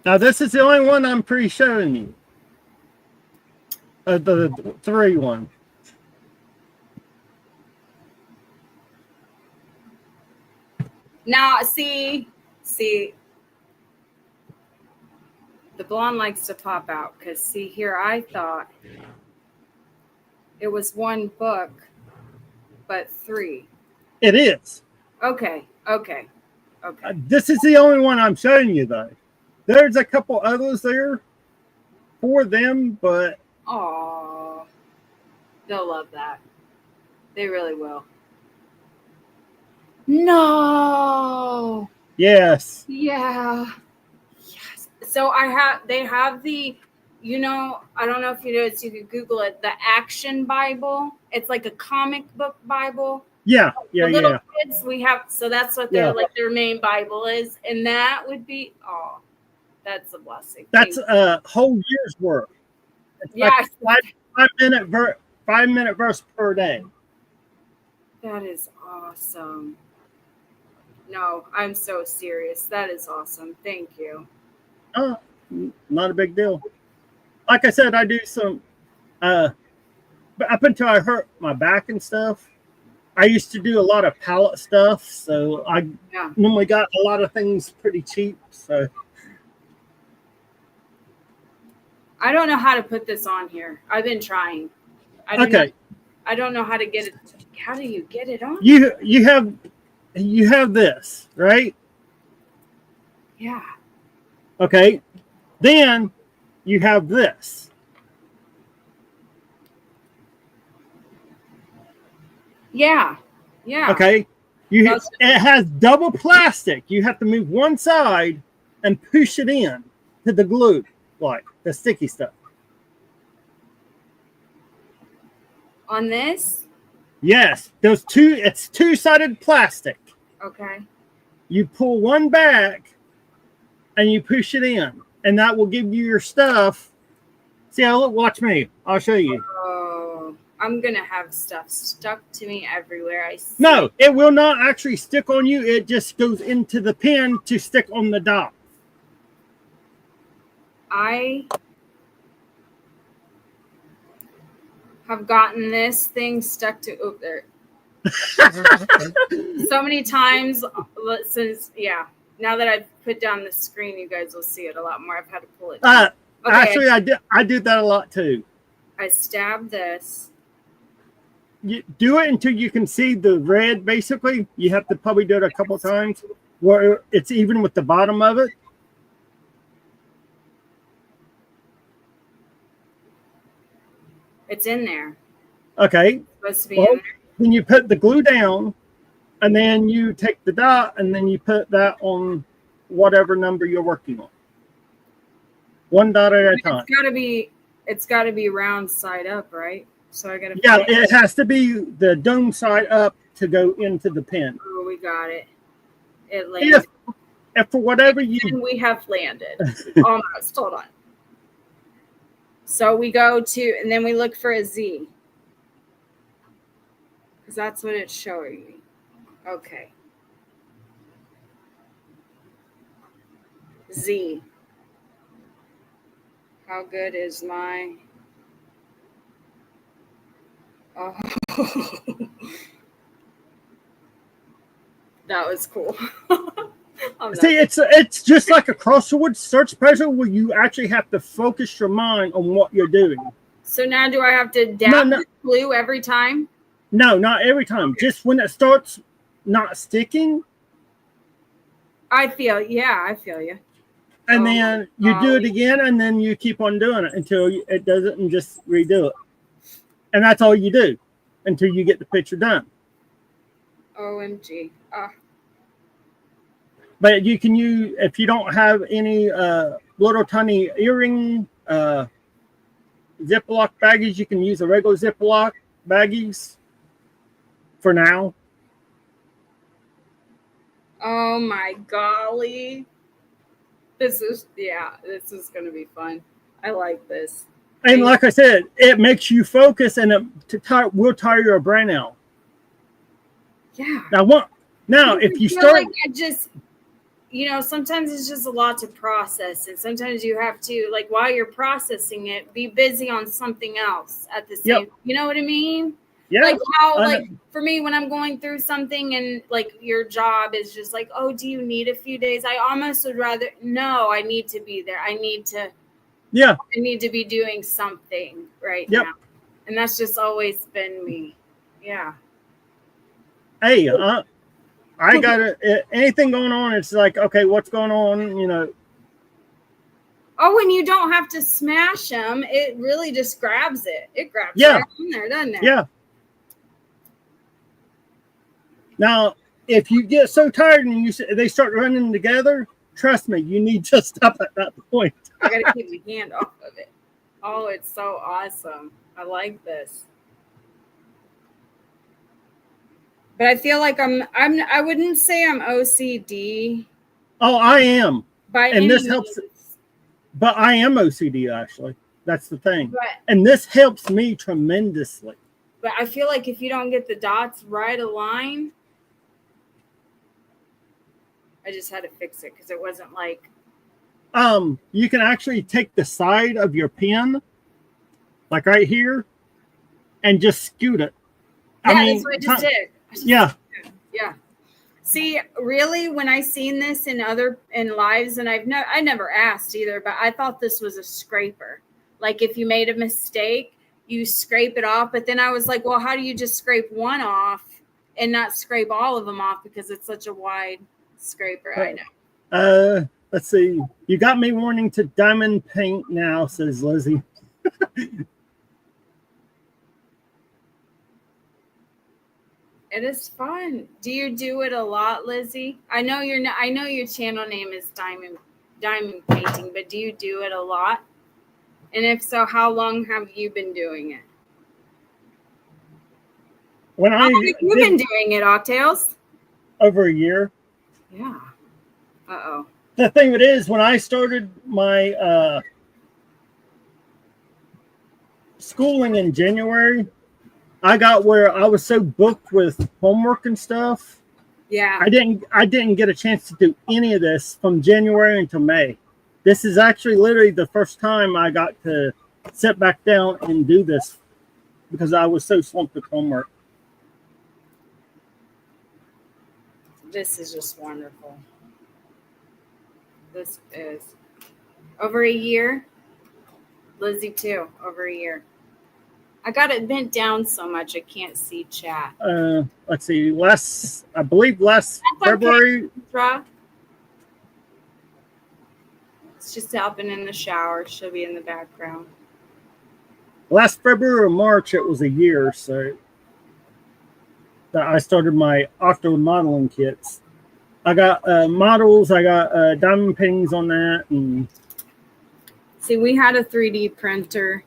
[SPEAKER 1] Now, this is the only one I'm pre-showing you. The 3 one.
[SPEAKER 2] Now, see, the blonde likes to pop out because, see, here I thought it was 1 book, but 3.
[SPEAKER 1] It is.
[SPEAKER 2] Okay.
[SPEAKER 1] This is the only one I'm showing you, though. There's a couple others there for them, but...
[SPEAKER 2] Oh, they'll love that. They really will. No.
[SPEAKER 1] Yes.
[SPEAKER 2] Yeah. Yes. So they have the, you know, I don't know if you know it, so you could Google it, the Action Bible. It's like a comic book Bible.
[SPEAKER 1] Yeah.
[SPEAKER 2] The little kids we have, so that's what their main Bible is. And that would be, that's a blessing.
[SPEAKER 1] That's a whole year's worth. It's like 5-minute verse per day.
[SPEAKER 2] That is awesome. No, I'm so serious. That is awesome. Thank you.
[SPEAKER 1] Oh, not a big deal. Like I said, I do some, up until I hurt my back and stuff, I used to do a lot of pallet stuff. So I normally got a lot of things pretty cheap. So
[SPEAKER 2] I don't know how to put this on here. I've been trying. I don't know how to get it. How do you get it on?
[SPEAKER 1] You have this, right?
[SPEAKER 2] Yeah.
[SPEAKER 1] Okay. Then you have this.
[SPEAKER 2] Yeah. Yeah.
[SPEAKER 1] Okay. It has double plastic. You have to move one side and push it in to the glue, like the sticky stuff.
[SPEAKER 2] On this?
[SPEAKER 1] Yes. It's 2-sided plastic.
[SPEAKER 2] Okay.
[SPEAKER 1] You pull one back and you push it in, and that will give you your stuff. See how look, watch me. I'll show you.
[SPEAKER 2] Oh, I'm gonna have stuff stuck to me everywhere. I see.
[SPEAKER 1] No, it will not actually stick on you. It just goes into the pin to stick on the dot.
[SPEAKER 2] I have gotten this thing stuck to there. So many times since, now that I've put down the screen, you guys will see it a lot more. I've had to pull it down. Okay.
[SPEAKER 1] Actually, I do that a lot too.
[SPEAKER 2] I stab this.
[SPEAKER 1] You do it until you can see the red, basically. You have to probably do it a couple times where it's even with the bottom of it.
[SPEAKER 2] It's in there.
[SPEAKER 1] Okay.
[SPEAKER 2] It's supposed to be in there.
[SPEAKER 1] Then you put the glue down, and then you take the dot, and then you put that on whatever number you're working on. One dot at a time.
[SPEAKER 2] It's got to be it's got to be round side up, right? So I got to.
[SPEAKER 1] Yeah, it has to be the dome side up to go into the pin.
[SPEAKER 2] Oh, we got it. It landed.
[SPEAKER 1] If for whatever you.
[SPEAKER 2] And we have landed. Almost. Hold on. So we go to, and then we look for a Z. Because that's what it's showing me. Okay. Z. How good is my... Oh. That was cool.
[SPEAKER 1] See, it's just like a crossword search puzzle where you actually have to focus your mind on what you're doing.
[SPEAKER 2] So now do I have to dab the glue every time?
[SPEAKER 1] No, not every time. Okay. Just when it starts not sticking.
[SPEAKER 2] I feel you.
[SPEAKER 1] And then you do it again, and then you keep on doing it until it does it, and just redo it. And that's all you do until you get the picture done.
[SPEAKER 2] OMG.
[SPEAKER 1] But you can use, if you don't have any little tiny earring Ziploc baggies, you can use a regular Ziploc baggies for now.
[SPEAKER 2] Oh my golly. This is going to be fun. I like this.
[SPEAKER 1] And like I said, it makes you focus, and it will tire your brain out.
[SPEAKER 2] Yeah.
[SPEAKER 1] Now if you start...
[SPEAKER 2] like I just... sometimes it's just a lot to process, and sometimes you have to, like, while you're processing it, be busy on something else at the same. Yep. You know what I mean?
[SPEAKER 1] Yeah.
[SPEAKER 2] Like how, like for me, when I'm going through something, and like your job is just like, oh, do you need a few days? I almost would rather no. I need to be there. I need to.
[SPEAKER 1] Yeah.
[SPEAKER 2] I need to be doing something right now, and that's just always been me. Yeah.
[SPEAKER 1] Hey, I got anything going on. It's like, okay, what's going on?
[SPEAKER 2] Oh, and you don't have to smash them. It really just grabs it. It grabs right in there, doesn't it?
[SPEAKER 1] Yeah. Now, if you get so tired and they start running together, trust me, you need to stop at that point.
[SPEAKER 2] I got to keep my hand off of it. Oh, it's so awesome. I like this. But I feel like I wouldn't say I'm OCD.
[SPEAKER 1] Oh, I am.
[SPEAKER 2] And
[SPEAKER 1] this helps. But I am OCD, actually. That's the thing.
[SPEAKER 2] But,
[SPEAKER 1] and this helps me tremendously.
[SPEAKER 2] But I feel like if you don't get the dots right aligned, I just had to fix it because it wasn't like.
[SPEAKER 1] You can actually take the side of your pen, like right here, and just scoot it.
[SPEAKER 2] Yeah, that's what I just did.
[SPEAKER 1] Yeah.
[SPEAKER 2] See, really, when I seen this in lives, and I never asked either, but I thought this was a scraper. Like if you made a mistake, you scrape it off. But then I was like, well, how do you just scrape one off and not scrape all of them off because it's such a wide scraper? I know.
[SPEAKER 1] Let's see. You got me wanting to diamond paint now, says Lizzie.
[SPEAKER 2] It is fun. Do you do it a lot, Lizzie? I know your channel name is Diamond Painting, but do you do it a lot? And if so, how long have you been doing it? How long have you been doing it, Octails?
[SPEAKER 1] Over a year.
[SPEAKER 2] Yeah. Uh-oh.
[SPEAKER 1] The thing that is, when I started my schooling in January, I got where I was so booked with homework and stuff.
[SPEAKER 2] Yeah.
[SPEAKER 1] I didn't get a chance to do any of this from January until May. This is actually literally the first time I got to sit back down and do this because I was so swamped with homework.
[SPEAKER 2] This is just wonderful. This is over a year. Lizzie too, over a year. I got it bent down so much I can't see chat.
[SPEAKER 1] Let's see. I believe last February.
[SPEAKER 2] Okay. It's just helping in the shower. She'll be in the background.
[SPEAKER 1] Last February or March, it was a year, so that I started my octo modeling kits. I got models. I got diamond paintings on that. And
[SPEAKER 2] see, we had a 3D printer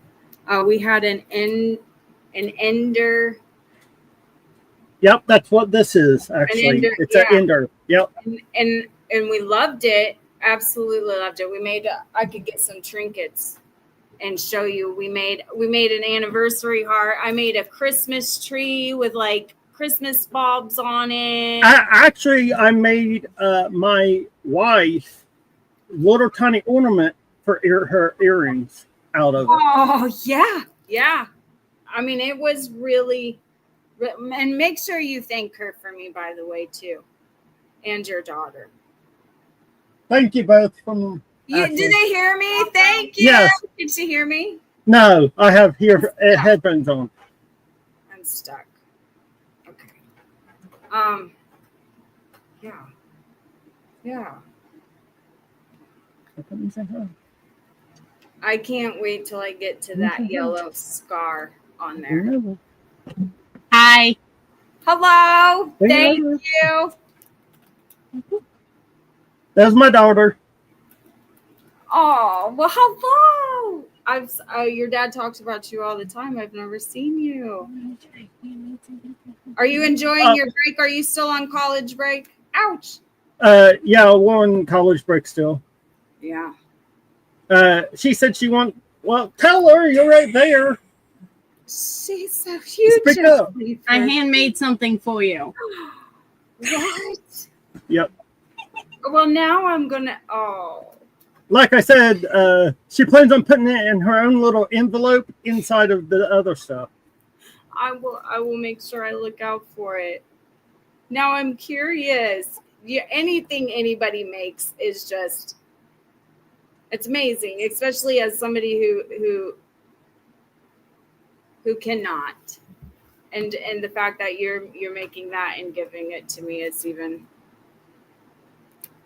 [SPEAKER 2] We had an ender.
[SPEAKER 1] Yep, that's what this is actually.
[SPEAKER 2] Ender,
[SPEAKER 1] It's
[SPEAKER 2] yeah.
[SPEAKER 1] an ender. Yep.
[SPEAKER 2] And we loved it. Absolutely loved it. We made. I could get some trinkets and show you. We made an anniversary heart. I made a Christmas tree with like Christmas bulbs on it.
[SPEAKER 1] I made my wife little tiny ornament for her earrings out of it.
[SPEAKER 2] Oh yeah. I mean, it was really. And make sure you thank her for me, by the way, too, and your daughter.
[SPEAKER 1] Thank you both from.
[SPEAKER 2] Did they hear me? Thank you.
[SPEAKER 1] Yes.
[SPEAKER 2] Did she hear me?
[SPEAKER 1] No, I have headphones on.
[SPEAKER 2] I'm stuck. Okay. Yeah. I can't wait till I get to that yellow scar on there.
[SPEAKER 3] Hi.
[SPEAKER 2] Hello. Thank you.
[SPEAKER 1] That's my daughter.
[SPEAKER 2] Oh, well, hello. Your dad talks about you all the time. I've never seen you. Are you enjoying your break? Are you still on college break? Ouch.
[SPEAKER 1] Yeah, we're on college break still.
[SPEAKER 2] Yeah.
[SPEAKER 1] She said she well, tell her you're right there.
[SPEAKER 2] She's so huge.
[SPEAKER 1] Speak up.
[SPEAKER 3] I handmade something for you.
[SPEAKER 2] What?
[SPEAKER 1] Yep.
[SPEAKER 2] Well, now I'm gonna. Oh.
[SPEAKER 1] Like I said, she plans on putting it in her own little envelope inside of the other stuff.
[SPEAKER 2] I will make sure I look out for it. Now I'm curious. Anything anybody makes is just. It's amazing, especially as somebody who cannot, and the fact that you're making that and giving it to me is even.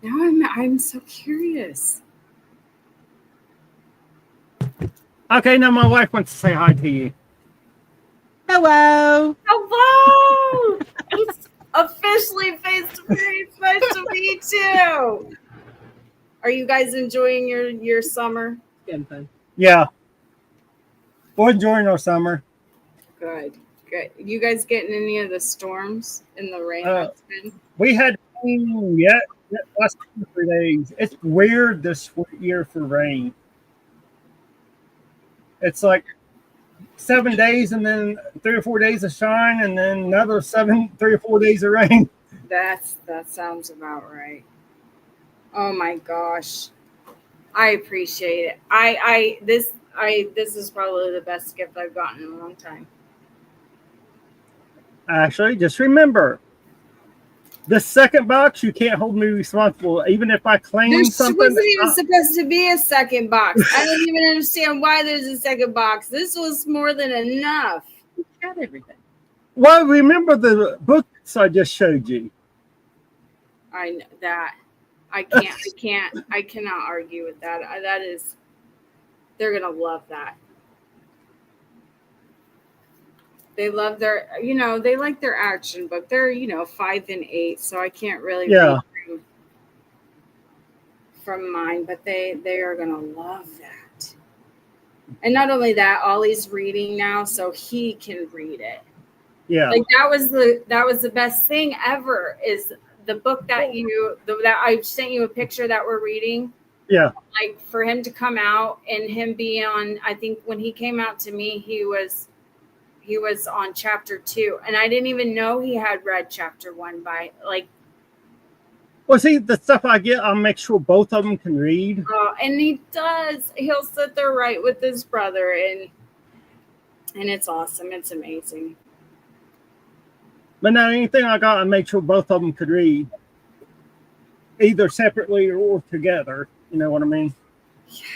[SPEAKER 2] Now I'm so curious.
[SPEAKER 1] Okay, now my wife wants to say hi to you.
[SPEAKER 3] Hello.
[SPEAKER 2] Hello. It's officially face to face. Nice to meet you. Are you guys enjoying your summer?
[SPEAKER 3] Good fun.
[SPEAKER 1] Yeah. We're enjoying our summer.
[SPEAKER 2] Good. You guys getting any of the storms in the rain?
[SPEAKER 1] We had last 2 or 3 days. It's weird this year for rain. It's like 7 days and then 3 or 4 days of shine and then another 3 or 4 days of rain.
[SPEAKER 2] That sounds about right. Oh my gosh. I appreciate it. This is probably the best gift I've gotten in a long time.
[SPEAKER 1] Actually, just remember, the second box, you can't hold me responsible. Even if I claim something.
[SPEAKER 2] There wasn't even supposed to be a second box. I don't even understand why there's a second box. This was more than enough.
[SPEAKER 3] You got everything.
[SPEAKER 1] Well, remember the books I just showed you.
[SPEAKER 2] I know that. I cannot argue with that. They're going to love that. They love they like their action book. They're, 5 and 8, so I can't really read from mine, but they are going to love that. And not only that, Ollie's reading now, so he can read it.
[SPEAKER 1] Yeah.
[SPEAKER 2] Like that was the best thing ever is the book that I sent you a picture that we're reading.
[SPEAKER 1] Yeah.
[SPEAKER 2] Like for him to come out and him be on, I think when he came out to me, he was on chapter 2, and I didn't even know he had read chapter 1 by like.
[SPEAKER 1] Well, see, the stuff I get, I'll make sure both of them can read.
[SPEAKER 2] And he does. He'll sit there right with his brother, and it's awesome. It's amazing.
[SPEAKER 1] But now anything I got, I make sure both of them could read, either separately or together. You know what I mean?
[SPEAKER 2] Yeah.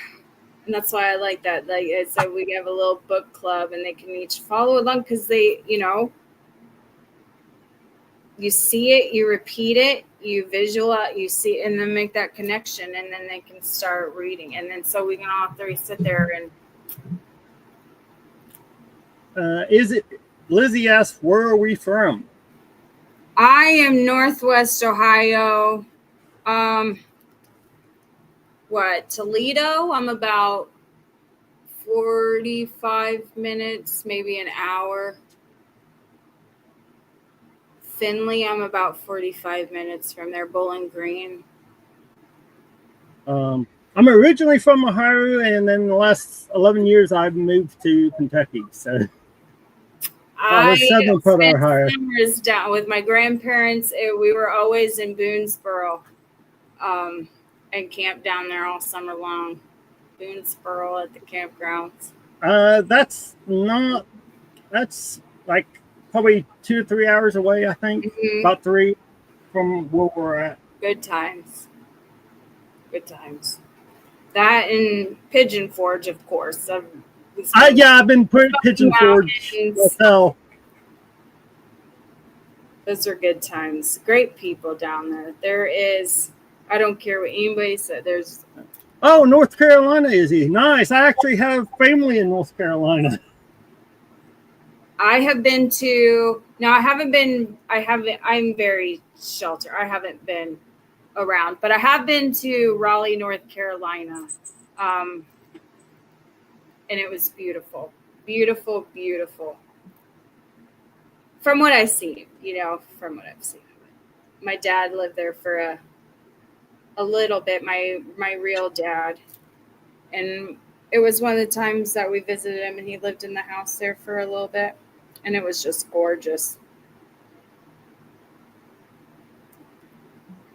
[SPEAKER 2] And that's why I like that. Like I said, we have a little book club and they can each follow along because they, you see it, you repeat it, you visualize, you see, and then make that connection, and then they can start reading. And then so we can all three sit there and.
[SPEAKER 1] Lizzie asked, where are we from?
[SPEAKER 2] I am Northwest Ohio. Toledo? I'm about 45 minutes, maybe an hour. Finley, I'm about 45 minutes from there. Bowling Green.
[SPEAKER 1] I'm originally from Ohio, and then the last 11 years I've moved to Kentucky. So
[SPEAKER 2] I
[SPEAKER 1] the southern part of
[SPEAKER 2] spent
[SPEAKER 1] Ohio.
[SPEAKER 2] summers down with my grandparents. We were always in Boonesboro, and camped down there all summer long. Boonesboro at the campgrounds.
[SPEAKER 1] That's like probably 2 or 3 hours away, I think.
[SPEAKER 2] Mhm.
[SPEAKER 1] About 3 from where we're at.
[SPEAKER 2] Good times. Good times. That and Pigeon Forge, of course.
[SPEAKER 1] I've been Pigeon Forge myself.
[SPEAKER 2] Those are good times. Great people down there. There is, I don't care what anybody said, there's.
[SPEAKER 1] Oh, North Carolina is he? Nice. I actually have family in North Carolina.
[SPEAKER 2] I have been to, no, I haven't been, I'm very sheltered. I haven't been around, but I have been to Raleigh, North Carolina. And it was beautiful. Beautiful, beautiful. From what I've seen, from what I've seen. My dad lived there for a little bit, my real dad. And it was one of the times that we visited him, and he lived in the house there for a little bit. And it was just gorgeous.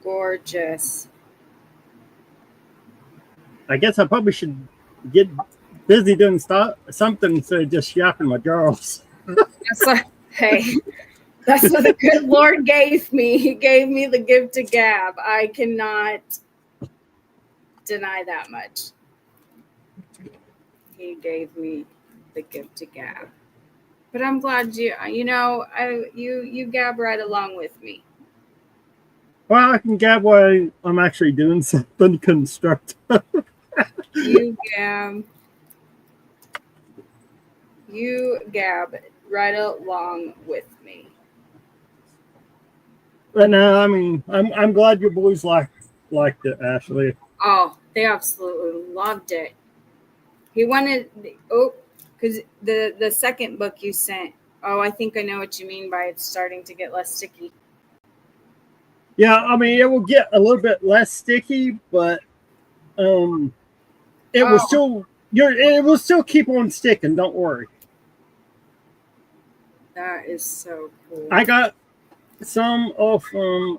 [SPEAKER 2] Gorgeous.
[SPEAKER 1] I guess I probably should get busy doing something instead of just yapping my girls.
[SPEAKER 2] Hey, that's what the good Lord gave me. He gave me the gift of gab. I cannot deny that much. He gave me the gift of gab. But I'm glad you gab right along with me.
[SPEAKER 1] Well, I can gab while I'm actually doing something constructive.
[SPEAKER 2] You gab right along with me.
[SPEAKER 1] But no, I mean, I'm glad your boys liked it, Ashley.
[SPEAKER 2] Oh, they absolutely loved it. He wanted because the second book you sent. Oh, I think I know what you mean by it's starting to get less sticky.
[SPEAKER 1] Yeah, I mean, it will get a little bit less sticky, but it will still keep on sticking. Don't worry.
[SPEAKER 2] That is so cool.
[SPEAKER 1] I got some off from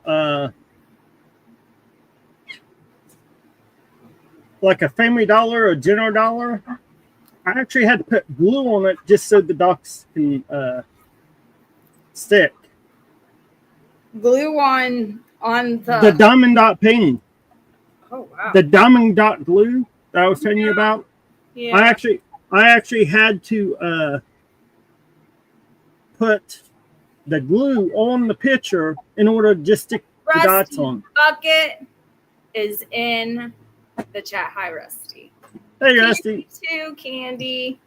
[SPEAKER 1] like a Family Dollar or General Dollar. I actually had to put glue on it just so the docs can stick.
[SPEAKER 2] Glue on
[SPEAKER 1] the diamond dot painting.
[SPEAKER 2] Oh wow!
[SPEAKER 1] The diamond dot glue that I was telling you about.
[SPEAKER 2] Yeah.
[SPEAKER 1] I actually had to put the glue on the picture in order to just stick the dots on.
[SPEAKER 2] Bucket is in the chat. Hi, Rusty.
[SPEAKER 1] Hey, Rusty.
[SPEAKER 2] Too, Candy.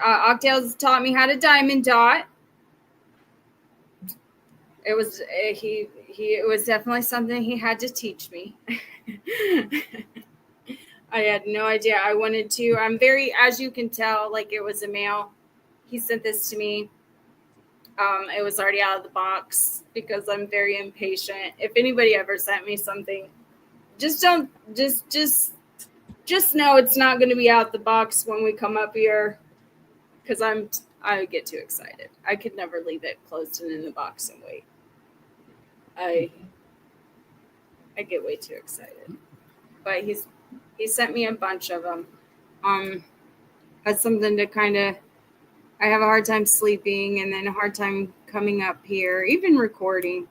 [SPEAKER 2] Octails taught me how to diamond dot. It was it was definitely something he had to teach me. I had no idea. I wanted to. I'm very, as you can tell, like it was a mail. He sent this to me. It was already out of the box because I'm very impatient. If anybody ever sent me something, just know it's not going to be out the box when we come up here, because I get too excited. I could never leave it closed and in the box and wait. I get way too excited. But he sent me a bunch of them. That's something to kind of. I have a hard time sleeping and then a hard time coming up here, even recording.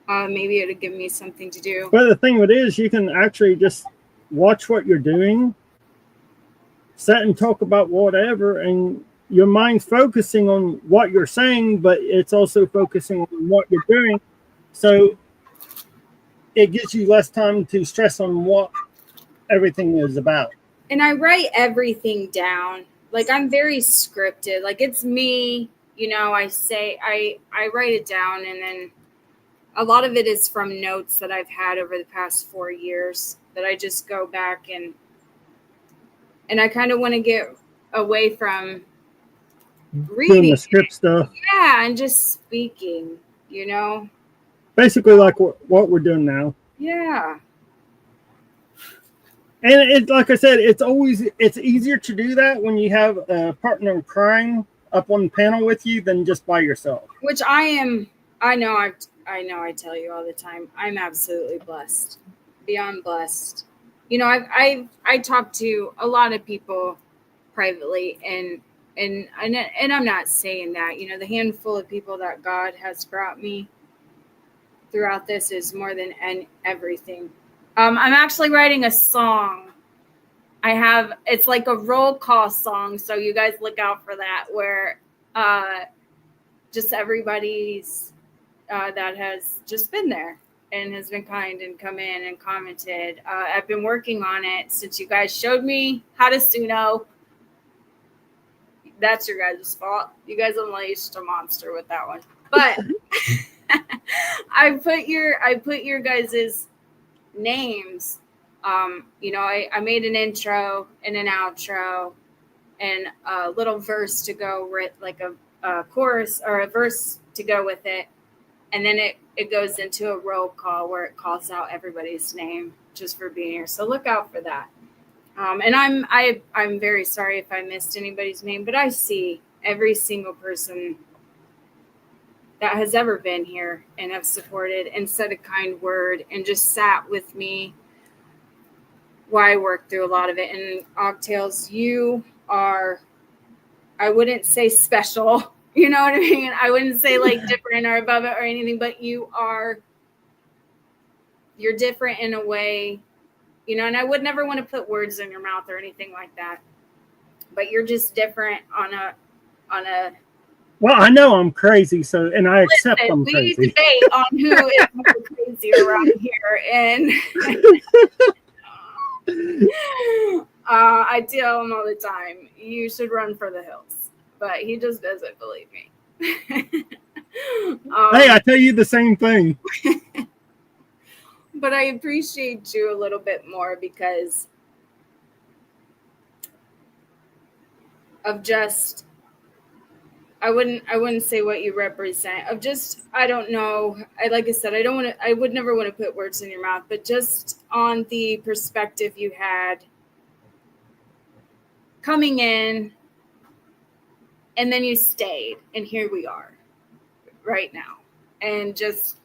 [SPEAKER 2] Maybe it'll give me something to do.
[SPEAKER 1] But the thing with it is, you can actually just watch what you're doing, sit and talk about whatever, and your mind's focusing on what you're saying, but it's also focusing on what you're doing. So it gives you less time to stress on what everything is about.
[SPEAKER 2] And I write everything down. Like I'm very scripted. Like it's me, I write it down, and then a lot of it is from notes that I've had over the past 4 years that I just go back and And I kind of want to get away from
[SPEAKER 1] Doing
[SPEAKER 2] reading.
[SPEAKER 1] the script stuff.
[SPEAKER 2] Yeah, and just speaking,
[SPEAKER 1] Basically, like what we're doing now.
[SPEAKER 2] Yeah.
[SPEAKER 1] And it's like I said, it's easier to do that when you have a partner in crime up on the panel with you than just by yourself.
[SPEAKER 2] Which I know I tell you all the time, I'm absolutely blessed, beyond blessed. I talk to a lot of people privately, and I'm not saying that, the handful of people that God has brought me throughout this is more than everything. I'm actually writing a song. It's like a roll call song, so you guys look out for that, where just everybody's that has just been there and has been kind and come in and commented. I've been working on it since you guys showed me how to Suno. That's your guys' fault. You guys unleashed a monster with that one. But I put your guys' names. I made an intro and an outro and a little verse to go with, like a chorus or a verse to go with it. And then it goes into a roll call where it calls out everybody's name just for being here. So look out for that. And I'm very sorry if I missed anybody's name, but I see every single person that has ever been here and have supported and said a kind word and just sat with me while I worked through a lot of it. And Octails, you are, I wouldn't say special. You know what I mean? I wouldn't say like different or above it or anything, but you're different in a way, and I would never want to put words in your mouth or anything like that, but you're just different on a.
[SPEAKER 1] Well, I know I'm crazy, and I accept I'm crazy.
[SPEAKER 2] We debate on who is more crazy around here, and I tell him all the time, you should run for the hills, but he just doesn't believe me.
[SPEAKER 1] Hey, I tell you the same thing.
[SPEAKER 2] But I appreciate you a little bit more because of just, I wouldn't say what you represent, of just, I don't know. Like I said, I would never want to put words in your mouth, but just on the perspective you had coming in, and then you stayed, and here we are right now. And just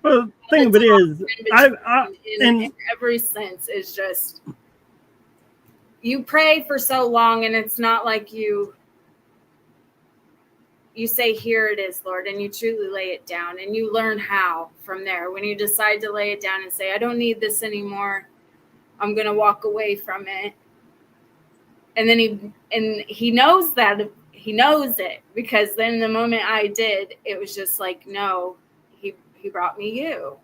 [SPEAKER 1] well, the thing of it is,
[SPEAKER 2] and ever since is just, you pray for so long, and it's not like you say, here it is, Lord, and you truly lay it down, and you learn how from there. When you decide to lay it down and say, I don't need this anymore, I'm going to walk away from it. And then he knows that, he knows it, because then the moment I did, it was just like, no, he brought me you,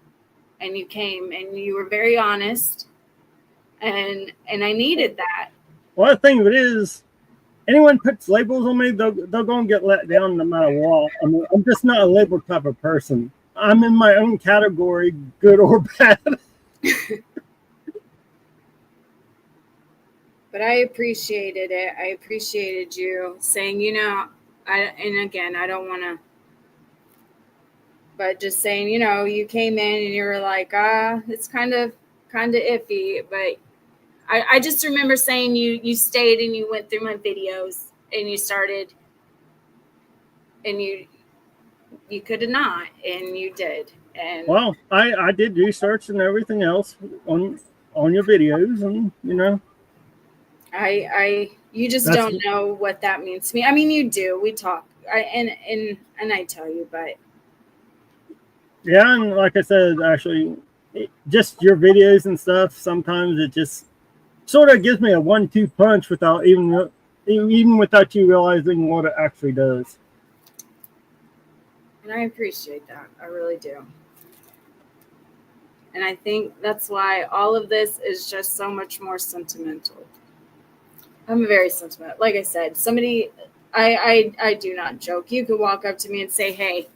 [SPEAKER 2] and you came, and you were very honest, and I needed that.
[SPEAKER 1] Well, the thing of it is, anyone puts labels on me, they're going to get let down no matter what. I mean, I'm just not a label type of person. I'm in my own category, good or bad.
[SPEAKER 2] But I appreciated it. I appreciated you saying, and again, I don't want to, but just saying, you came in and you were like, it's kind of iffy. But I just remember saying you stayed and you went through my videos and you started, and you could have not, and you did. And
[SPEAKER 1] well, I did research and everything else on your videos, and
[SPEAKER 2] you just don't know what that means to me. I mean, you do. We talk, and I tell you, but
[SPEAKER 1] yeah, and like I said, actually, just your videos and stuff. Sometimes it just sort of gives me a 1-2 punch without even without you realizing what it actually does.
[SPEAKER 2] And I appreciate that. I really do. And I think that's why all of this is just so much more sentimental. I'm very sentimental. Like I said, I do not joke. You could walk up to me and say, hey,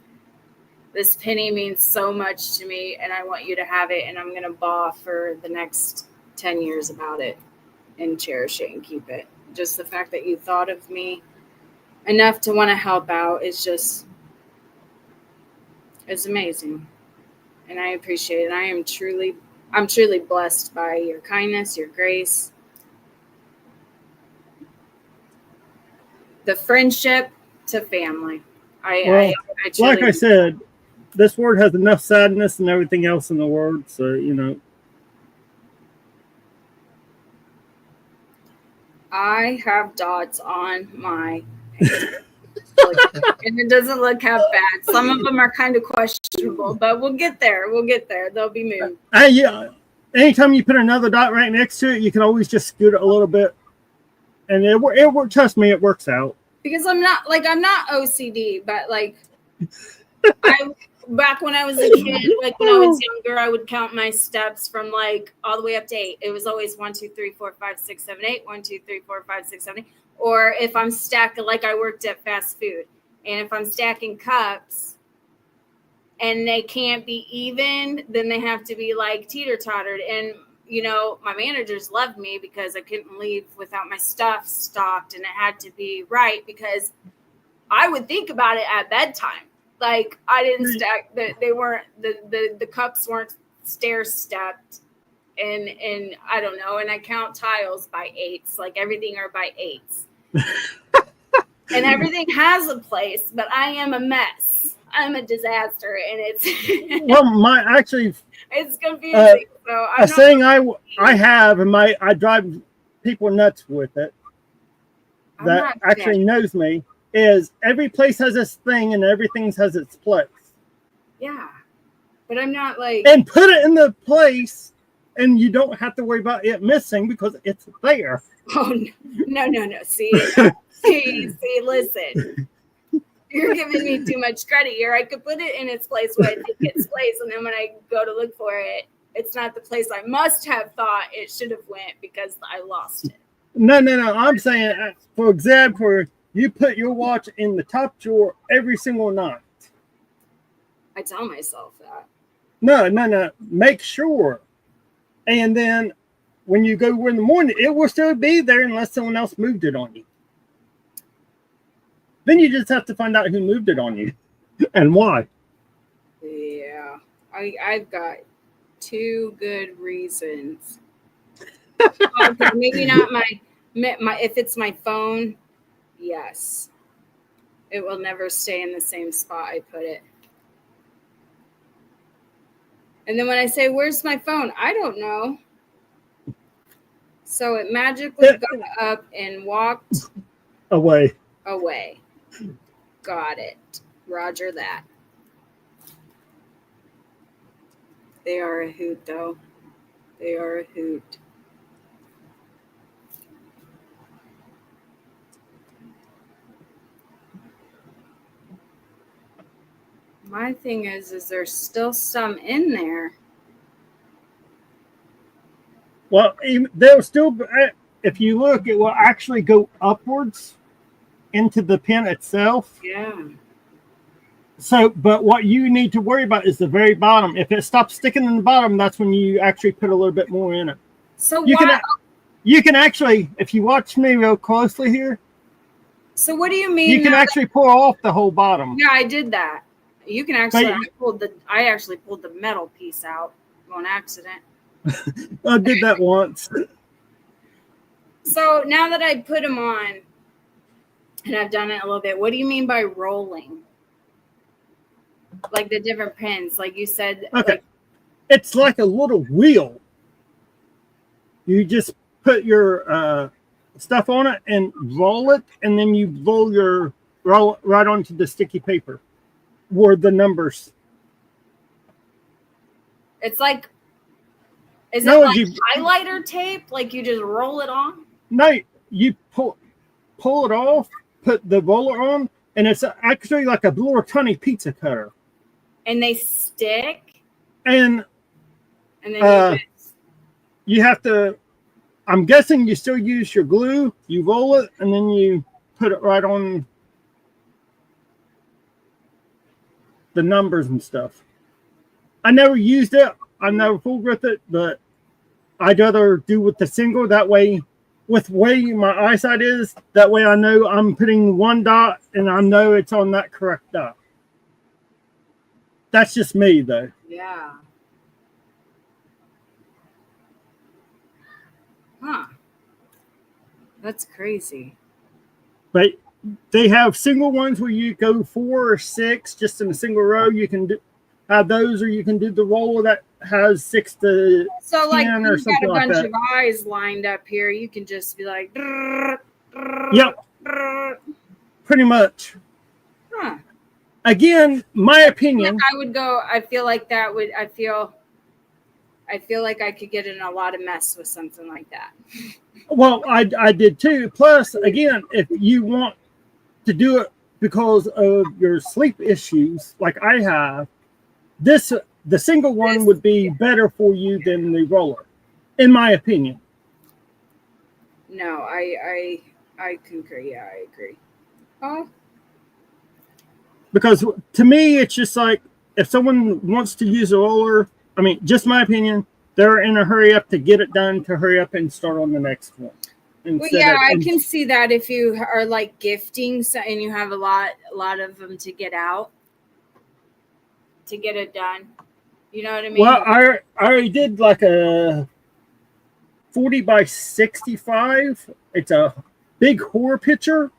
[SPEAKER 2] this penny means so much to me, and I want you to have it, and I'm going to bawl for the next 10 years about it. and cherish it and keep it. Just the fact that you thought of me enough to want to help out is amazing. And I appreciate it. I'm truly blessed by your kindness, your grace, the friendship to family. I truly,
[SPEAKER 1] like I said, this word has enough sadness and everything else in the word, so
[SPEAKER 2] I have dots on my and it doesn't look half bad. Some of them are kind of questionable, but we'll get there. They'll be moved.
[SPEAKER 1] Yeah. Anytime you put another dot right next to it, you can always just scoot it a little bit, and it works. Trust me, it works out.
[SPEAKER 2] Because I'm not OCD, but back when I was a kid, like when I was younger, I would count my steps from all the way up to 8. It was always 1, 2, 3, 4, 5, 6, 7, 8. 1, 2, 3, 4, 5, 6, 7, 8. Or if I'm stacking, like I worked at fast food, and if I'm stacking cups and they can't be even, then they have to be teeter-tottered. And my managers loved me because I couldn't leave without my stuff stocked, and it had to be right because I would think about it at bedtime. I didn't stack they weren't the cups weren't stair stepped, and I don't know, and I count tiles by 8s, everything are by 8s. And everything has a place, but I am a mess. I'm a disaster, and it's it's confusing. So
[SPEAKER 1] a saying I have, and I drive people nuts with it. That actually knows me is every place has its thing, and everything has its place.
[SPEAKER 2] Yeah, but I'm not
[SPEAKER 1] and put it in the place, and you don't have to worry about it missing because it's there.
[SPEAKER 2] Oh no! See, listen. You're giving me too much credit here. I could put it in its place where I think it's place, and then when I go to look for it, it's not the place I must have thought it should have went because I lost it.
[SPEAKER 1] No. I'm saying, for example, you put your watch in the top drawer every single night.
[SPEAKER 2] I tell myself that.
[SPEAKER 1] No. Make sure. And then when you go in the morning, it will still be there unless someone else moved it on you. Then you just have to find out who moved it on you and why.
[SPEAKER 2] Yeah. I've got 2 good reasons. Maybe not my if it's my phone, yes. It will never stay in the same spot I put it. And then when I say, where's my phone? I don't know. So it magically got up and walked
[SPEAKER 1] away.
[SPEAKER 2] Got it. Roger that. They are a hoot, though. They are a hoot. My thing is there's still some in there.
[SPEAKER 1] Well, they'll still, if you look, it will actually go upwards into the pin itself.
[SPEAKER 2] Yeah.
[SPEAKER 1] So, but what you need to worry about is the very bottom. If it stops sticking in the bottom, that's when you actually put a little bit more in it.
[SPEAKER 2] So
[SPEAKER 1] you can actually, if you watch me real closely here.
[SPEAKER 2] So what do you mean?
[SPEAKER 1] You can actually pour off the whole bottom.
[SPEAKER 2] Yeah, I did that. You can actually. I actually pulled the metal piece out on accident.
[SPEAKER 1] I did that once.
[SPEAKER 2] So now that I put them on, and I've done it a little bit, what do you mean by rolling? Like the different pins, like you said.
[SPEAKER 1] Okay. It's like a little wheel. You just put your stuff on it and roll it, and then you roll right onto the sticky paper where the numbers.
[SPEAKER 2] It's like, is it like highlighter tape? Like you just roll it on?
[SPEAKER 1] No, you pull it off, put the roller on, and it's actually like a little tiny pizza cutter.
[SPEAKER 2] And they stick?
[SPEAKER 1] And then you have to, I'm guessing you still use your glue, you roll it, and then you put it right on the numbers and stuff. I never used it. I never fooled with it, but I'd rather do with the single. That way with way my eyesight is, that way I know I'm putting one dot and I know it's on that correct dot. That's just me though.
[SPEAKER 2] Yeah. Huh. That's crazy.
[SPEAKER 1] But they have single ones where you go 4 or 6 just in a single row. You can have those, or you can do the roller that has 6 to
[SPEAKER 2] So, like,
[SPEAKER 1] 10
[SPEAKER 2] you
[SPEAKER 1] or
[SPEAKER 2] got
[SPEAKER 1] something
[SPEAKER 2] a
[SPEAKER 1] like
[SPEAKER 2] bunch
[SPEAKER 1] that.
[SPEAKER 2] of eyes lined up here. You can just be like,
[SPEAKER 1] Yep, pretty much.
[SPEAKER 2] Huh.
[SPEAKER 1] Again, my opinion.
[SPEAKER 2] I would go. I feel like that would. I feel like I could get in a lot of mess with something like that.
[SPEAKER 1] Well, I did too. Plus, again, if you want to do it because of your sleep issues, like I have, the single one would be better for you than the roller, in my opinion.
[SPEAKER 2] No, I concur. Yeah, I agree. Oh,
[SPEAKER 1] Because to me, it's just like if someone wants to use a roller, I mean, just my opinion, they're in a hurry up to get it done, to hurry up and start on the next one.
[SPEAKER 2] well, yeah, I can see that if you are like gifting and you have a lot of them to get out, to get it done. You know what I mean?
[SPEAKER 1] Well, I already did like a 40 by 65. It's a big horror picture.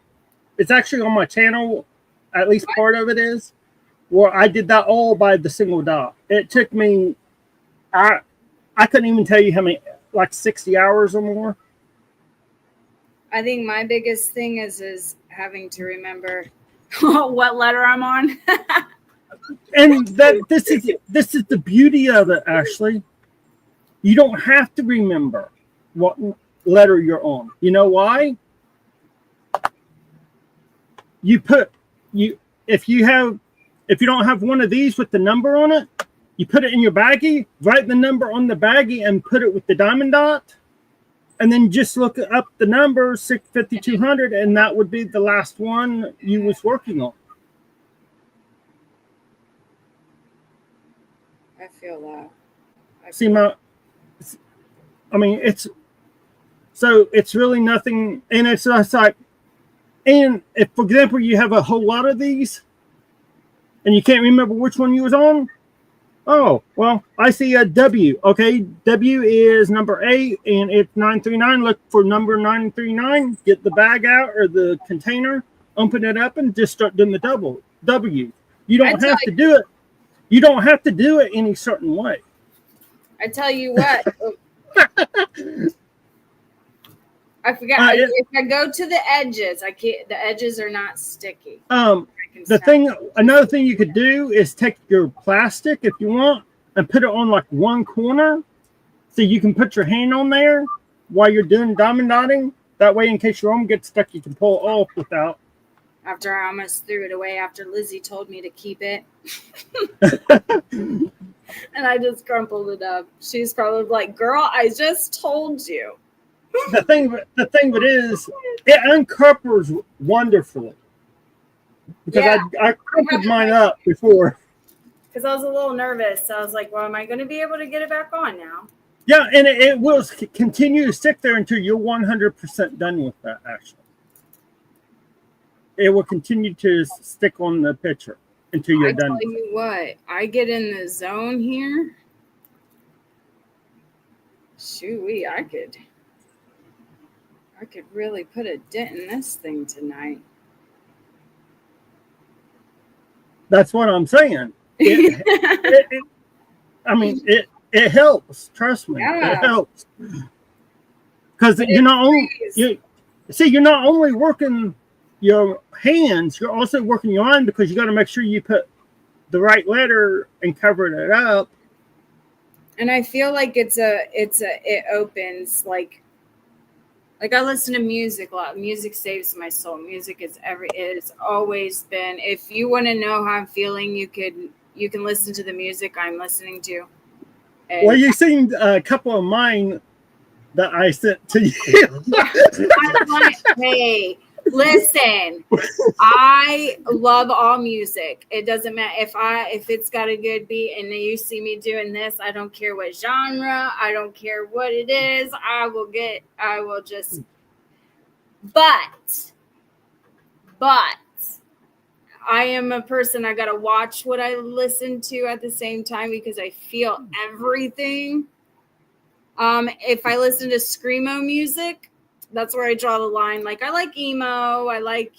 [SPEAKER 1] It's actually on my channel. At least part of it is. Well, I did that all by the single dot. It took me, I couldn't even tell you how many, like 60 hours or more.
[SPEAKER 2] I think my biggest thing is having to remember what letter I'm on.
[SPEAKER 1] And this is the beauty of it, Ashley. You don't have to remember what letter you're on. You know why? If you don't have one of these with the number on it, you put it in your baggie, write the number on the baggie and put it with the diamond dot, and then just look up the number 65200, and that would be the last one you was working on.
[SPEAKER 2] I feel that.
[SPEAKER 1] It's really nothing, and it's like, and if, for example, you have a whole lot of these, and you can't remember which one you was on, oh, well, I see a W. Okay, W is number 8, and it's 939. Look for number 939. Get the bag out or the container, open it up, and just start doing the W. You don't have to do it. You don't have to do it any certain way.
[SPEAKER 2] I tell you what. I forgot. If I go to the edges, I can't. The edges are not sticky.
[SPEAKER 1] Another thing you could do is take your plastic, if you want, and put it on like one corner, so you can put your hand on there while you're doing diamond dotting. That way, in case your arm gets stuck, you can pull it off without.
[SPEAKER 2] After I almost threw it away, after Lizzie told me to keep it, and I just crumpled it up. She's probably like, "Girl, I just told you."
[SPEAKER 1] The thing of it is, it uncovers wonderfully. Because I crumpled mine up before.
[SPEAKER 2] Because I was a little nervous. So I was like, well, am I going to be able to get it back on now?
[SPEAKER 1] Yeah, and it will continue to stick there until you're 100% done with that, actually. It will continue to stick on the picture until you're done.
[SPEAKER 2] I tell you what, I get in the zone here. Shoo-wee, I could really put a dent in this thing tonight.
[SPEAKER 1] That's what I'm saying. It helps. Trust me, it helps. Because you're not only working your hands, you're also working your mind, because you got to make sure you put the right letter and cover it up.
[SPEAKER 2] And I feel like it opens like I listen to music a lot. Music saves my soul. Music it has always been. If you want to know how I'm feeling, you can listen to the music I'm listening to. And
[SPEAKER 1] well, you've seen a couple of mine that I sent to you.
[SPEAKER 2] Hey, listen, I love all music. It doesn't matter if it's got a good beat and you see me doing this. I don't care what genre. I don't care what it is. I will just But I am a person, I gotta watch what I listen to at the same time because I feel everything. If I listen to screamo music, that's where I draw the line. Like I like emo, I like,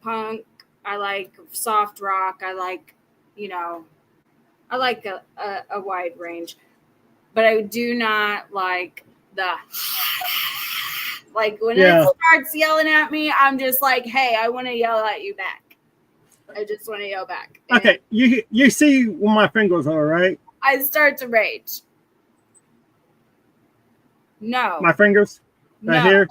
[SPEAKER 2] punk, I like soft rock, I like, I like a wide range. But I do not like the like when it starts yelling at me, I'm just like, hey, I want to yell at you back. I just want to yell back. And
[SPEAKER 1] Okay, you see where my fingers are, right?
[SPEAKER 2] I start to rage. No.
[SPEAKER 1] My fingers? Right here?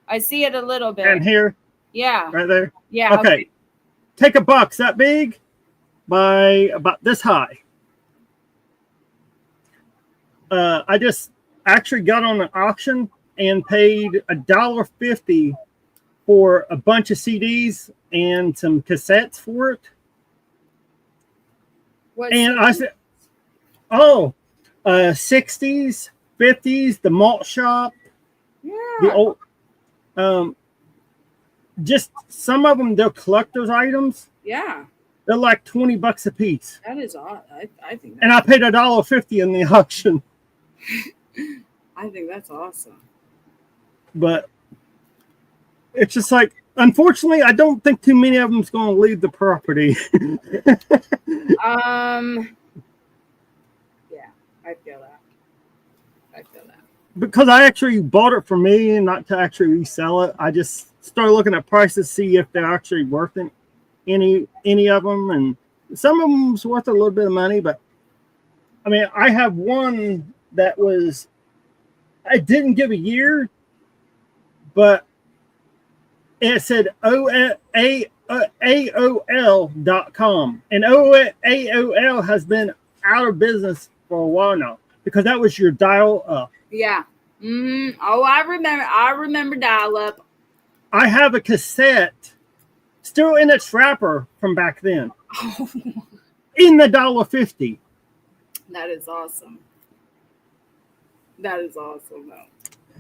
[SPEAKER 2] I see it a little bit.
[SPEAKER 1] And here?
[SPEAKER 2] Yeah.
[SPEAKER 1] Right there?
[SPEAKER 2] Yeah.
[SPEAKER 1] Okay. Take a box that big by about this high. I just actually got on an auction and paid $1.50 for a bunch of CDs and some cassettes for it. And I said, oh, 60s, 50s, the malt shop, the old, just some of them, they're collector's items.
[SPEAKER 2] Yeah.
[SPEAKER 1] They're like $20 a piece.
[SPEAKER 2] That is odd. I think.
[SPEAKER 1] And I paid $1.50 in the auction.
[SPEAKER 2] I think that's awesome.
[SPEAKER 1] But it's just like, unfortunately, I don't think too many of them's going to leave the property.
[SPEAKER 2] Yeah, I feel that.
[SPEAKER 1] Because I actually bought it for me and not to actually resell it. I just started looking at prices, see if they're actually worth it, any of them. And some of them's worth a little bit of money, but I mean, I have one that was, I didn't give a year, but it said AOL.com. And AOL has been out of business for a while now because that was your dial up.
[SPEAKER 2] Yeah. Mm-hmm. Oh, I remember dial up.
[SPEAKER 1] I have a cassette still in its wrapper from back then.
[SPEAKER 2] Oh.
[SPEAKER 1] In the $1.50.
[SPEAKER 2] That is awesome. That is awesome, though.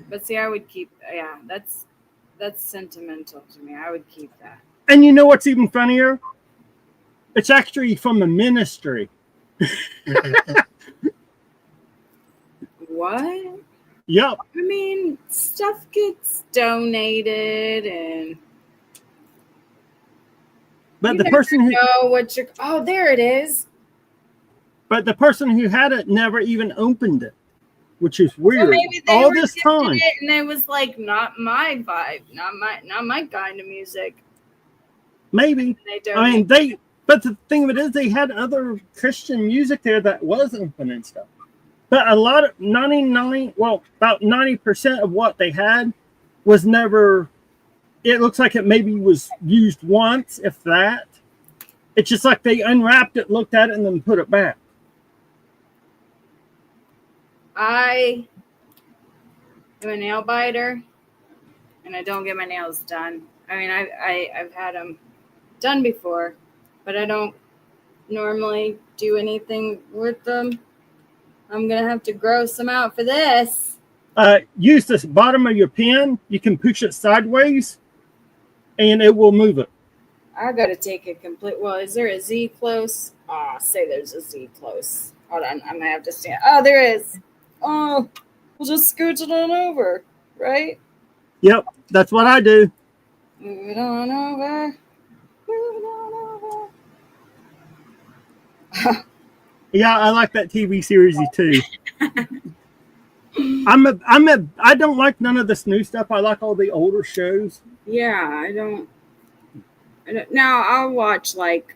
[SPEAKER 2] But see, I would keep. Yeah, that's sentimental to me. I would keep that.
[SPEAKER 1] And you know what's even funnier? It's actually from the ministry.
[SPEAKER 2] What?
[SPEAKER 1] Yep.
[SPEAKER 2] I mean, stuff gets donated, and
[SPEAKER 1] but the person who
[SPEAKER 2] know what you're. Oh, there it is.
[SPEAKER 1] But the person who had it never even opened it, which is weird.
[SPEAKER 2] So maybe they
[SPEAKER 1] all
[SPEAKER 2] were
[SPEAKER 1] this
[SPEAKER 2] gifted
[SPEAKER 1] time,
[SPEAKER 2] it and it was like not my vibe, not my kind of music.
[SPEAKER 1] Maybe. I mean, but the thing of it is, they had other Christian music there that was open and stuff. But a lot of about 90% of what they had was never. It looks like it maybe was used once, if that. It's just like they unwrapped it, looked at it, and then put it back.
[SPEAKER 2] I am a nail biter, and I don't get my nails done. I mean, I've had them done before, but I don't normally do anything with them. I'm gonna have to grow some out for this.
[SPEAKER 1] Use this bottom of your pen. You can push it sideways, and it will move it.
[SPEAKER 2] I gotta take a complete. Well, is there a Z close? Say there's a Z close. Hold on, I'm gonna have to stand. Oh, there is. Oh, we'll just scooch it on over, right?
[SPEAKER 1] Yep, that's what I do.
[SPEAKER 2] Move it on over. Move it on over.
[SPEAKER 1] Yeah, I like that TV series too. I don't like none of this new stuff. I like all the older shows.
[SPEAKER 2] Yeah, I don't. Now I'll watch like,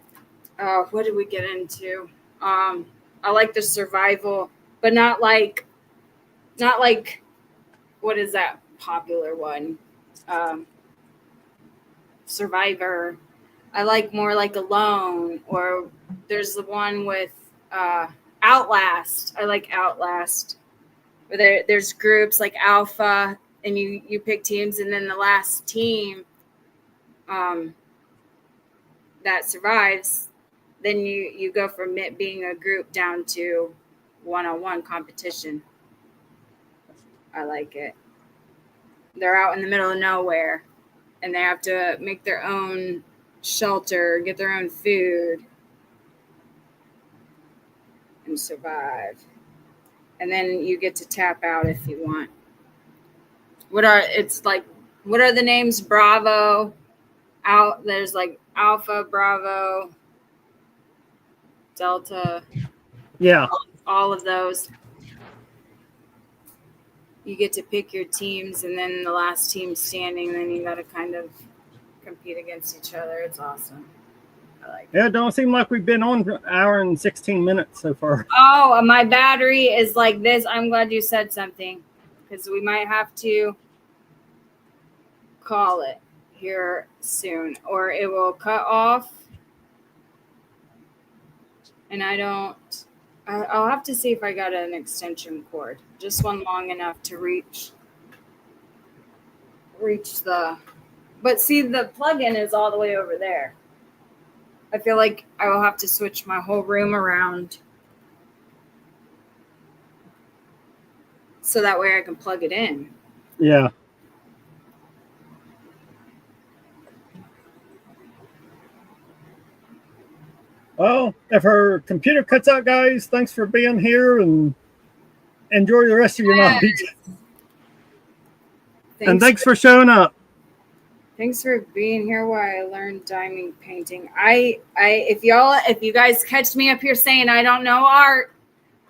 [SPEAKER 2] what did we get into? I like the survival, but not like, what is that popular one? Survivor. I like more like Alone, or there's the one with Outlast. I like Outlast, where there's groups like Alpha, and you pick teams, and then the last team that survives, then you go from it being a group down to one-on-one competition. I like it. They're out in the middle of nowhere, and they have to make their own shelter, get their own food, and survive. And then you get to tap out if you want. What are the names? Bravo, out. There's like Alpha, Bravo, Delta.
[SPEAKER 1] Yeah.
[SPEAKER 2] All of those. You get to pick your teams, and then the last team standing, then you got to kind of compete against each other. It's awesome. I like it.
[SPEAKER 1] Yeah, it don't seem like we've been on for an hour and 16 minutes so far.
[SPEAKER 2] Oh, my battery is like this. I'm glad you said something, because we might have to call it here soon, or it will cut off. And I'll have to see if I got an extension cord, just one long enough to reach the, but see, the plug-in is all the way over there. I feel like I will have to switch my whole room around so that way I can plug it in.
[SPEAKER 1] Yeah. Well, if her computer cuts out, guys, thanks for being here and enjoy the rest of your night. And thanks for showing up.
[SPEAKER 2] Thanks for being here while I learned diamond painting. If you guys catch me up here saying I don't know art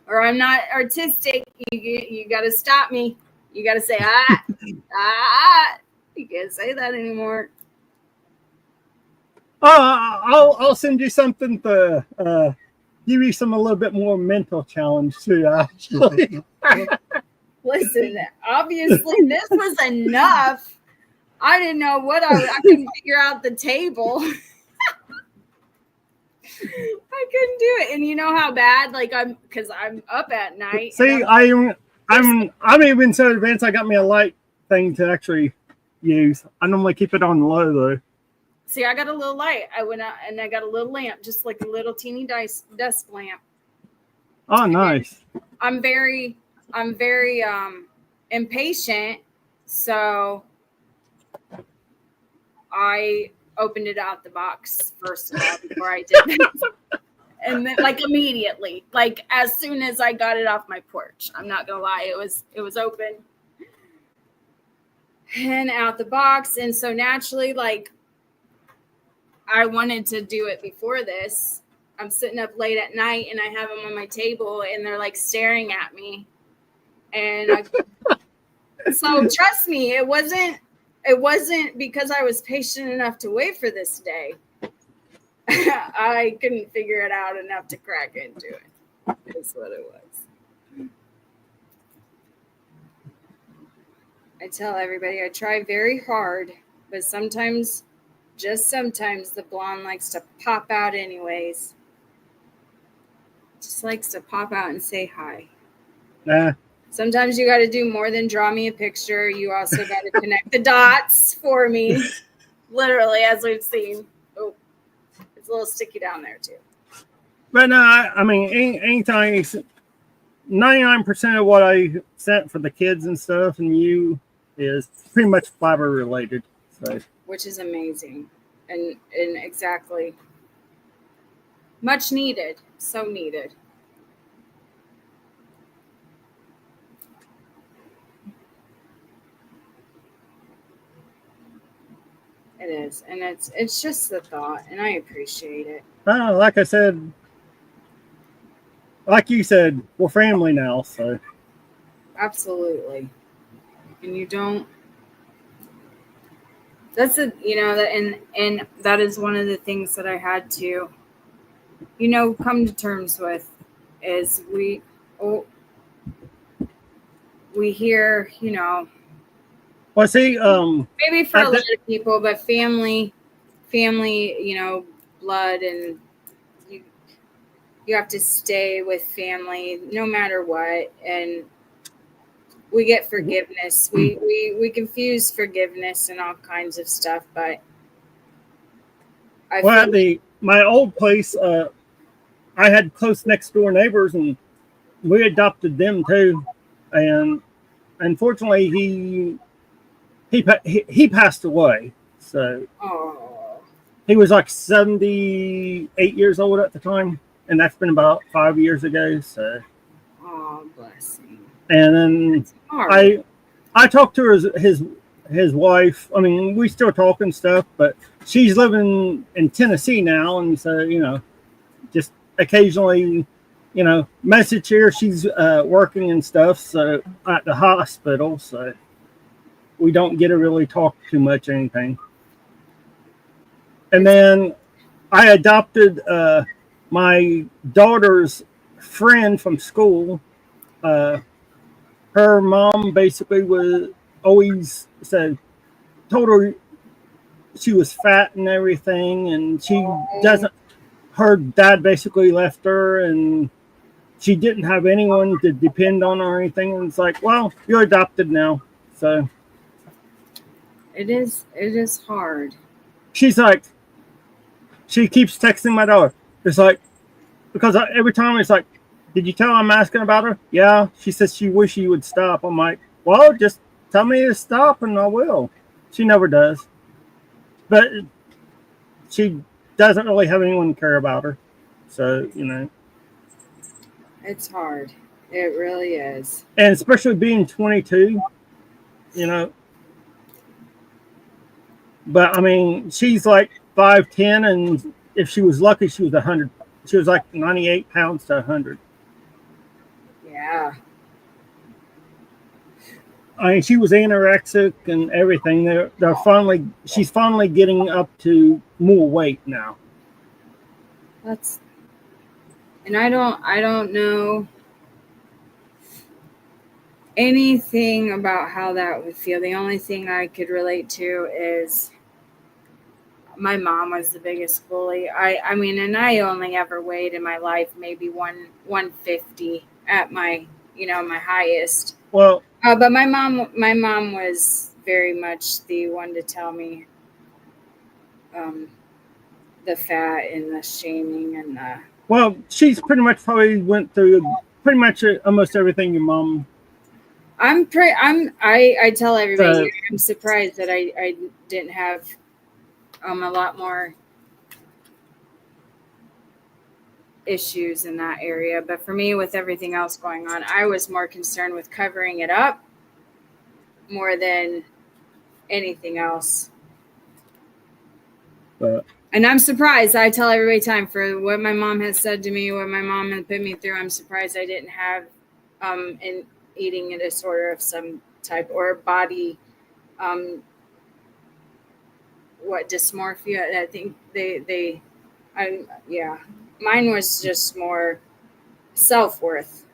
[SPEAKER 2] or I'm not artistic, you got to stop me. You got to say, you can't say that anymore.
[SPEAKER 1] Oh, I'll send you something to give you a little bit more mental challenge too, actually.
[SPEAKER 2] Listen, obviously this was enough. I didn't know what I couldn't figure out the table. I couldn't do it. And you know how bad, because I'm up at night.
[SPEAKER 1] See, I'm even so advanced. I got me a light thing to actually use. I normally keep it on low though.
[SPEAKER 2] See, I got a little light. I went out and I got a little lamp, just like a little teeny desk lamp.
[SPEAKER 1] Oh, nice.
[SPEAKER 2] I'm very impatient, so I opened it out the box first of all before I did that. And then immediately, as soon as I got it off my porch. I'm not gonna lie, it was open and out the box. And so naturally, I wanted to do it before this. I'm sitting up late at night and I have them on my table and they're staring at me. And so trust me, it wasn't because I was patient enough to wait for this day. I couldn't figure it out enough to crack into it. That's what it was. I tell everybody I try very hard, but sometimes, just sometimes, the blonde likes to pop out anyways. Just likes to pop out and say hi.
[SPEAKER 1] Nah.
[SPEAKER 2] Sometimes you got to do more than draw me a picture. You also got to connect the dots for me. Literally, as we've seen. Oh, it's a little sticky down there too.
[SPEAKER 1] But no, I mean, anytime 99% of what I sent for the kids and stuff and you is pretty much fiber related. So.
[SPEAKER 2] Which is amazing. And exactly. Much needed. So needed. It is. And it's just the thought. And I appreciate it.
[SPEAKER 1] Like I said, like you said, we're family now. So.
[SPEAKER 2] Absolutely. And you don't. That's and that is one of the things that I had to, come to terms with, is we hear,
[SPEAKER 1] Well, see,
[SPEAKER 2] maybe for a lot of people, but family, blood, and you have to stay with family no matter what, and we get forgiveness. We confuse forgiveness and all kinds of stuff, but
[SPEAKER 1] my old place, I had close next door neighbors, and we adopted them too. And unfortunately, he passed away. So
[SPEAKER 2] Oh,
[SPEAKER 1] he was like 78 years old at the time, and that's been about 5 years ago. So,
[SPEAKER 2] oh, bless him.
[SPEAKER 1] and then
[SPEAKER 2] Hard.
[SPEAKER 1] I talked to his wife. I mean, we still talk and stuff, but she's living in Tennessee now, and so just occasionally, message her. She's working and stuff, so at the hospital, so we don't get to really talk too much or anything. And then I adopted my daughter's friend from school. Her mom basically was always said, told her she was fat and everything, and she doesn't. Her dad basically left her, and she didn't have anyone to depend on or anything. And it's like, well, you're adopted now, so
[SPEAKER 2] It is hard.
[SPEAKER 1] she's like, she keeps texting my daughter. It's like, because every time it's like, did you tell her I'm asking about her? Yeah. She says she wish you would stop. I'm like, well, just tell me to stop and I will. She never does. But she doesn't really have anyone care about her. So,
[SPEAKER 2] It's hard. It really is.
[SPEAKER 1] and especially being 22, you know. But I mean, she's like 5'10", and if she was lucky, she was 100. She was like 98 pounds to 100.
[SPEAKER 2] Yeah.
[SPEAKER 1] I mean, she was anorexic and everything. She's finally getting up to more weight now.
[SPEAKER 2] And I don't know anything about how that would feel. The only thing I could relate to is my mom was the biggest bully. I mean, and I only ever weighed in my life maybe 150 at my my highest.
[SPEAKER 1] Well,
[SPEAKER 2] but my mom was very much the one to tell me the fat and the shaming and the.
[SPEAKER 1] well, she's pretty much probably went through pretty much almost everything your mom.
[SPEAKER 2] I tell everybody I'm surprised that I didn't have a lot more issues in that area. But for me, with everything else going on, I was more concerned with covering it up more than anything else. And I'm surprised. I tell everybody time for what my mom has said to me, what my mom had put me through. I'm surprised I didn't have an eating disorder of some type or body dysmorphia. I think mine was just more self-worth.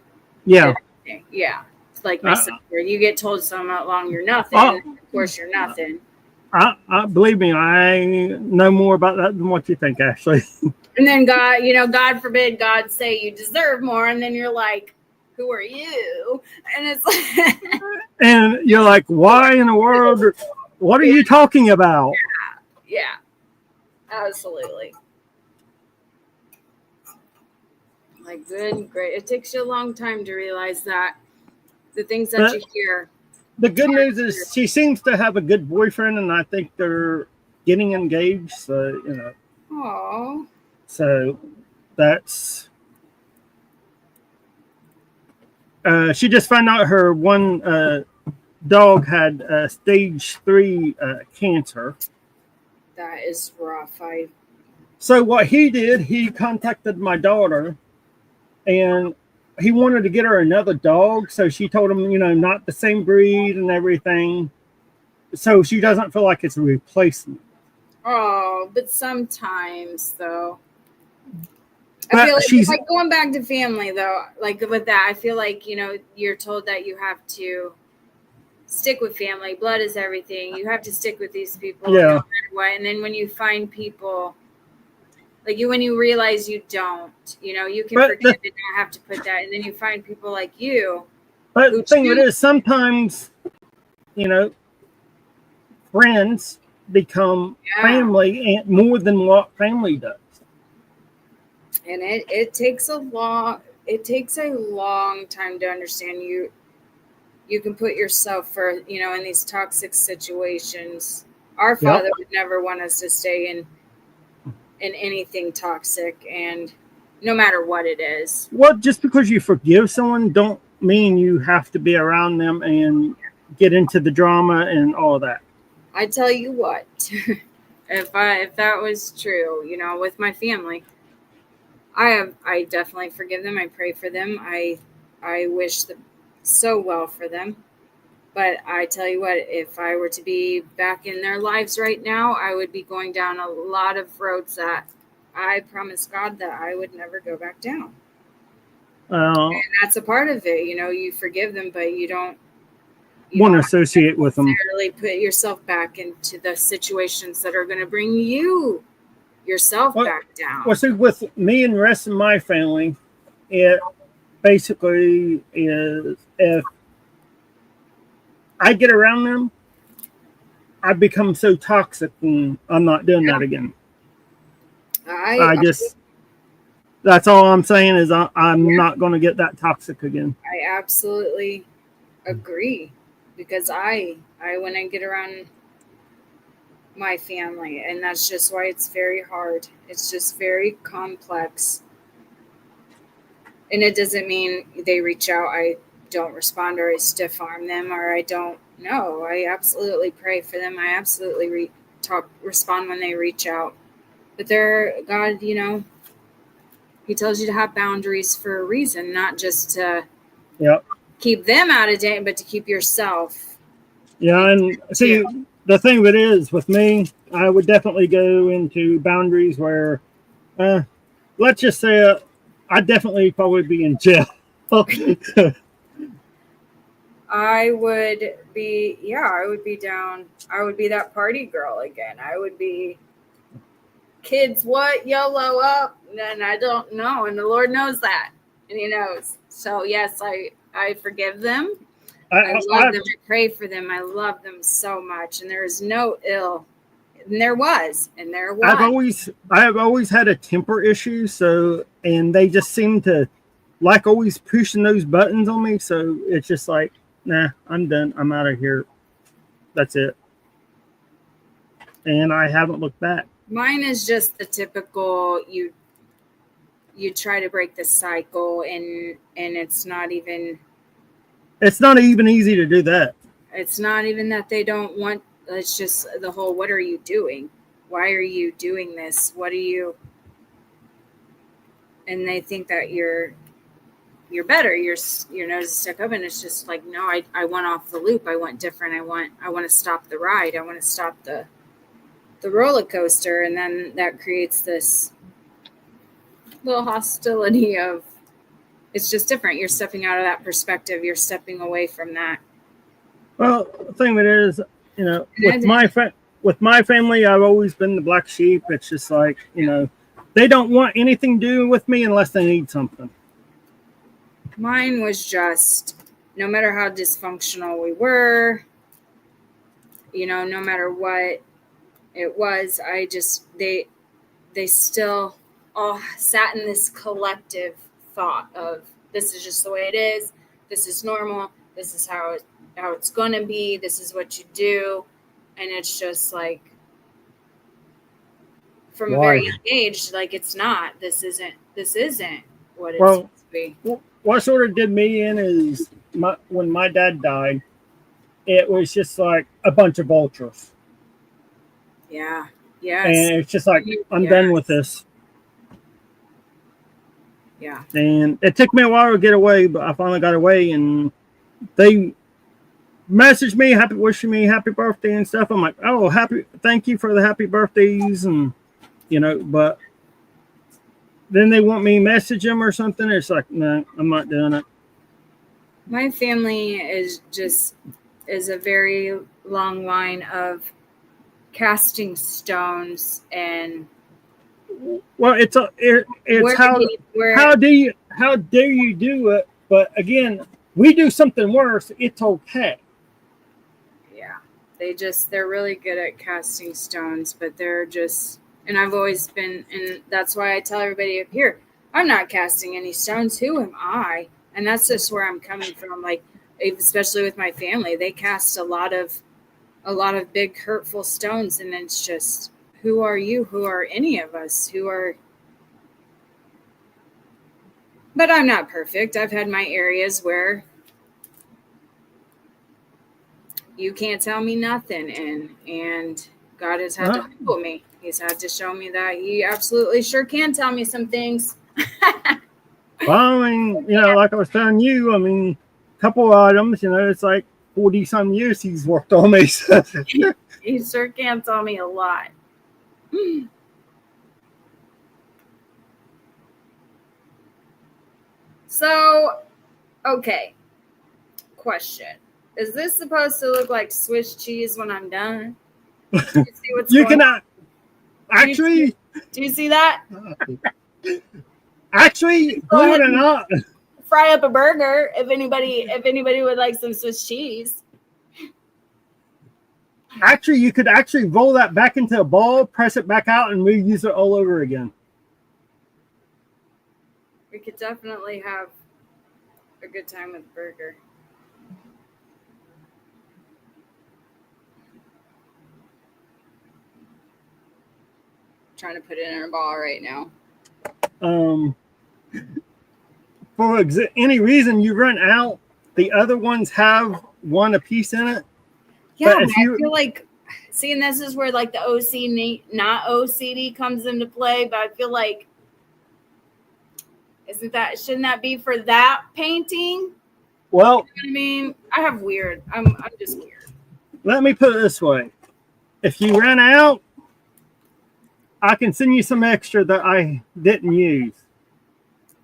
[SPEAKER 1] Yeah.
[SPEAKER 2] Yeah. It's like my sister. You get told so long you're nothing. Of course you're nothing.
[SPEAKER 1] I believe me, I know more about that than what you think, Ashley.
[SPEAKER 2] And then God forbid God say you deserve more, and then you're like, who are you? And it's like
[SPEAKER 1] and you're like, why in the world? What are you talking about?
[SPEAKER 2] Yeah, absolutely. Like, good and great. It takes you a long time to realize that the things that you hear.
[SPEAKER 1] The good news is she seems to have a good boyfriend, and I think they're getting engaged. So,
[SPEAKER 2] Aww.
[SPEAKER 1] So that's. She just found out her one dog had stage 3 cancer.
[SPEAKER 2] That is rough.
[SPEAKER 1] So what he did, he contacted my daughter, and he wanted to get her another dog. So she told him, not the same breed and everything. So she doesn't feel like it's a replacement.
[SPEAKER 2] Oh, but sometimes though. I feel like she's like going back to family though, like with that, I feel like, you're told that you have to stick with family. Blood is everything. You have to stick with these people no matter what. And then when you find people like when you realize you don't, you can forget and not have to put that. And then you find people like you.
[SPEAKER 1] But the thing of it is, sometimes, friends become family and more than what family does.
[SPEAKER 2] And it takes a long time to understand you can put yourself for, in these toxic situations Our Father would never want us to stay in anything toxic, and no matter what it is.
[SPEAKER 1] Well, just because you forgive someone don't mean you have to be around them and get into the drama and all that.
[SPEAKER 2] I tell you what, if that was true, you know, with my family, I definitely forgive them. I pray for them. I wish them so well for them. But I tell you what, if I were to be back in their lives right now, I would be going down a lot of roads that I promise God that I would never go back down. And that's a part of it. You know, you forgive them, but you don't
[SPEAKER 1] want to associate with them.
[SPEAKER 2] Necessarily put yourself back into the situations that are going to bring you yourself back down.
[SPEAKER 1] Well, see, with me and the rest of my family, it basically is if I get around them, I become so toxic and I'm not doing that again. That's all I'm saying is I'm not going to get that toxic again.
[SPEAKER 2] I absolutely agree, because when I get around my family, and that's just why it's very hard. It's just very complex. And it doesn't mean they reach out, I don't respond, or I stiff arm them, or I don't know. I absolutely pray for them. I absolutely respond when they reach out. But God, you know, He tells you to have boundaries for a reason, not just to keep them out of danger, but to keep yourself.
[SPEAKER 1] Yeah, and see, the thing that is with me, I would definitely go into boundaries where, let's just say, I'd definitely probably be in jail.
[SPEAKER 2] I would be down. I would be that party girl again. I would be, kids, what? YOLO up? And I don't know. And the Lord knows that. And He knows. So, yes, I forgive them. I love them. I pray for them. I love them so much. And there is no ill. And there was.
[SPEAKER 1] I have always had a temper issue. So, and they just seem to like always pushing those buttons on me. So it's just like, nah, I'm done. I'm out of here. That's it. And I haven't looked back.
[SPEAKER 2] Mine is just the typical, you try to break the cycle, and it's not even
[SPEAKER 1] easy to do that.
[SPEAKER 2] It's not even that they don't want, it's just the whole, what are you doing? Why are you doing this? What are you? And they think that you're better. Your nose is stuck up, and it's just like, no, I want off the loop. I want different. I want to stop the ride. I want to stop the roller coaster. And then that creates this little hostility of, it's just different. You're stepping out of that perspective. You're stepping away from that.
[SPEAKER 1] Well, the thing that is, you know, with my family, I've always been the black sheep. It's just like, you know, they don't want anything to do with me unless they need something.
[SPEAKER 2] Mine was just, no matter how dysfunctional we were, you know, no matter what it was, they still all sat in this collective thought of, this is just the way it is. This is normal. This is how it's going to be. This is what you do. And it's just like, from a very young age, like, it's not, this isn't what it's supposed to be.
[SPEAKER 1] What sort of did me in is when my dad died, it was just like a bunch of vultures.
[SPEAKER 2] Yeah. Yes.
[SPEAKER 1] And it's just like, I'm done with this.
[SPEAKER 2] Yeah.
[SPEAKER 1] And it took me a while to get away, but I finally got away, and they messaged me, wishing me happy birthday and stuff. I'm like, oh, thank you for the happy birthdays, and you know, but then they want me to message them or something. It's like, no, I'm not doing it.
[SPEAKER 2] My family is a very long line of casting stones, and
[SPEAKER 1] well, it's how dare you do it? But again, we do something worse, it's okay.
[SPEAKER 2] Yeah, they're really good at casting stones, but they're just, and I've always been, and that's why I tell everybody up here, I'm not casting any stones. Who am I? And that's just where I'm coming from. Like, especially with my family, they cast a lot of a lot of big hurtful stones, and it's just, who are you? Who are any of us? But I'm not perfect. I've had my areas where you can't tell me nothing, and God has had to humble me. He's had to show me that he absolutely sure can tell me some things.
[SPEAKER 1] Well, I mean, like I was telling you, I mean, a couple of items, it's like 40 some years he's worked on me. So.
[SPEAKER 2] He sure can tell me a lot. So, okay. Question. Is this supposed to look like Swiss cheese when I'm done? Do you see what's
[SPEAKER 1] You
[SPEAKER 2] going
[SPEAKER 1] cannot. Actually.
[SPEAKER 2] Do you see that?
[SPEAKER 1] Actually, believe it or not.
[SPEAKER 2] Fry up a burger if anybody would like some Swiss cheese.
[SPEAKER 1] Actually, you could actually roll that back into a ball, press it back out, and reuse it all over again.
[SPEAKER 2] We could definitely have a good time with burger. Trying to put it in a ball right now.
[SPEAKER 1] For any reason you run out, the other ones have one a piece in it.
[SPEAKER 2] Yeah, I feel like, see, and this is where like the not OCD comes into play, but I feel like, shouldn't that be for that painting?
[SPEAKER 1] Well,
[SPEAKER 2] you know what I mean, I'm just weird.
[SPEAKER 1] Let me put it this way. If you ran out, I can send you some extra that I didn't use.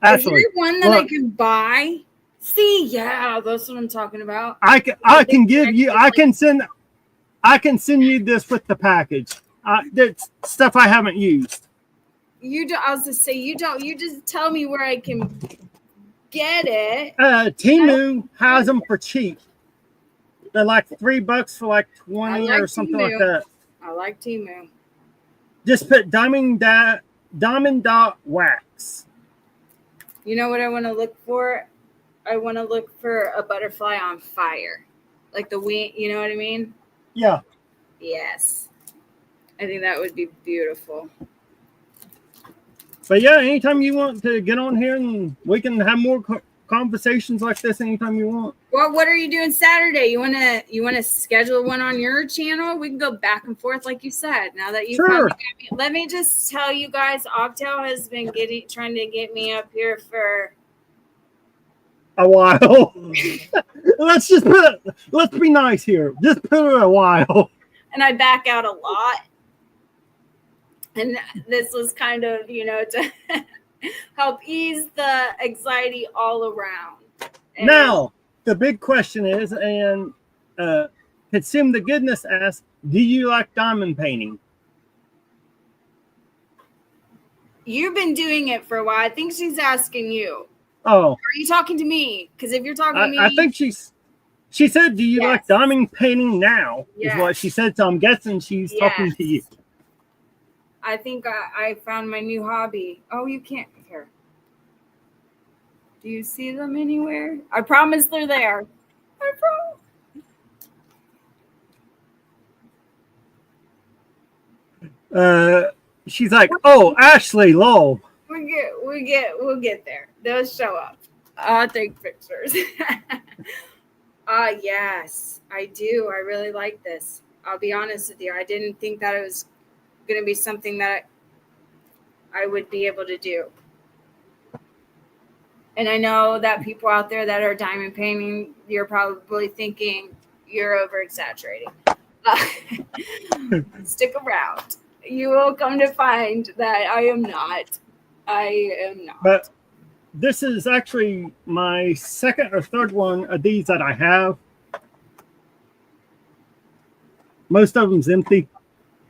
[SPEAKER 1] Actually,
[SPEAKER 2] is there one that I can buy? See, yeah, that's what I'm talking about.
[SPEAKER 1] I can send you this with the package. That's stuff I haven't used.
[SPEAKER 2] I was just say you just tell me where I can get it.
[SPEAKER 1] Temu has them for cheap. They're like $3 for like 20 or something like that.
[SPEAKER 2] I like Temu.
[SPEAKER 1] Just put diamond dot wax.
[SPEAKER 2] You know what I want to look for? I want to look for a butterfly on fire. Like the wing, you know what I mean?
[SPEAKER 1] Yeah.
[SPEAKER 2] Yes. I think that would be beautiful.
[SPEAKER 1] But yeah, anytime you want to get on here and we can have more conversations like this anytime you want.
[SPEAKER 2] Well, what are you doing Saturday? You wanna schedule one on your channel? We can go back and forth like you said. Now that you
[SPEAKER 1] sure.
[SPEAKER 2] Let me just tell you guys, Octel has been trying to get me up here for
[SPEAKER 1] a while. Let's be nice here. Just put it a while.
[SPEAKER 2] And I back out a lot. And this was kind of, to help ease the anxiety all around. And
[SPEAKER 1] now, the big question is, and Consume the Goodness asks, do you like diamond painting?
[SPEAKER 2] You've been doing it for a while. I think she's asking you.
[SPEAKER 1] Oh.
[SPEAKER 2] Are you talking to me? Because if you're talking to me.
[SPEAKER 1] I think she said, do you like diamond painting now?
[SPEAKER 2] Yes.
[SPEAKER 1] Is what she said. So I'm guessing she's talking to you.
[SPEAKER 2] I think I found my new hobby. Oh, you can't hear. Do you see them anywhere? I promise they're there. I
[SPEAKER 1] promise. She's like, oh, Ashley, lol.
[SPEAKER 2] We'll get there. They'll show up. I'll take pictures. Yes, I do. I really like this. I'll be honest with you. I didn't think that it was going to be something that I would be able to do. And I know that people out there that are diamond painting, you're probably thinking you're over exaggerating. Stick around. You will come to find that I am not.
[SPEAKER 1] But this is actually my second or third one of these that I have. Most of them's empty.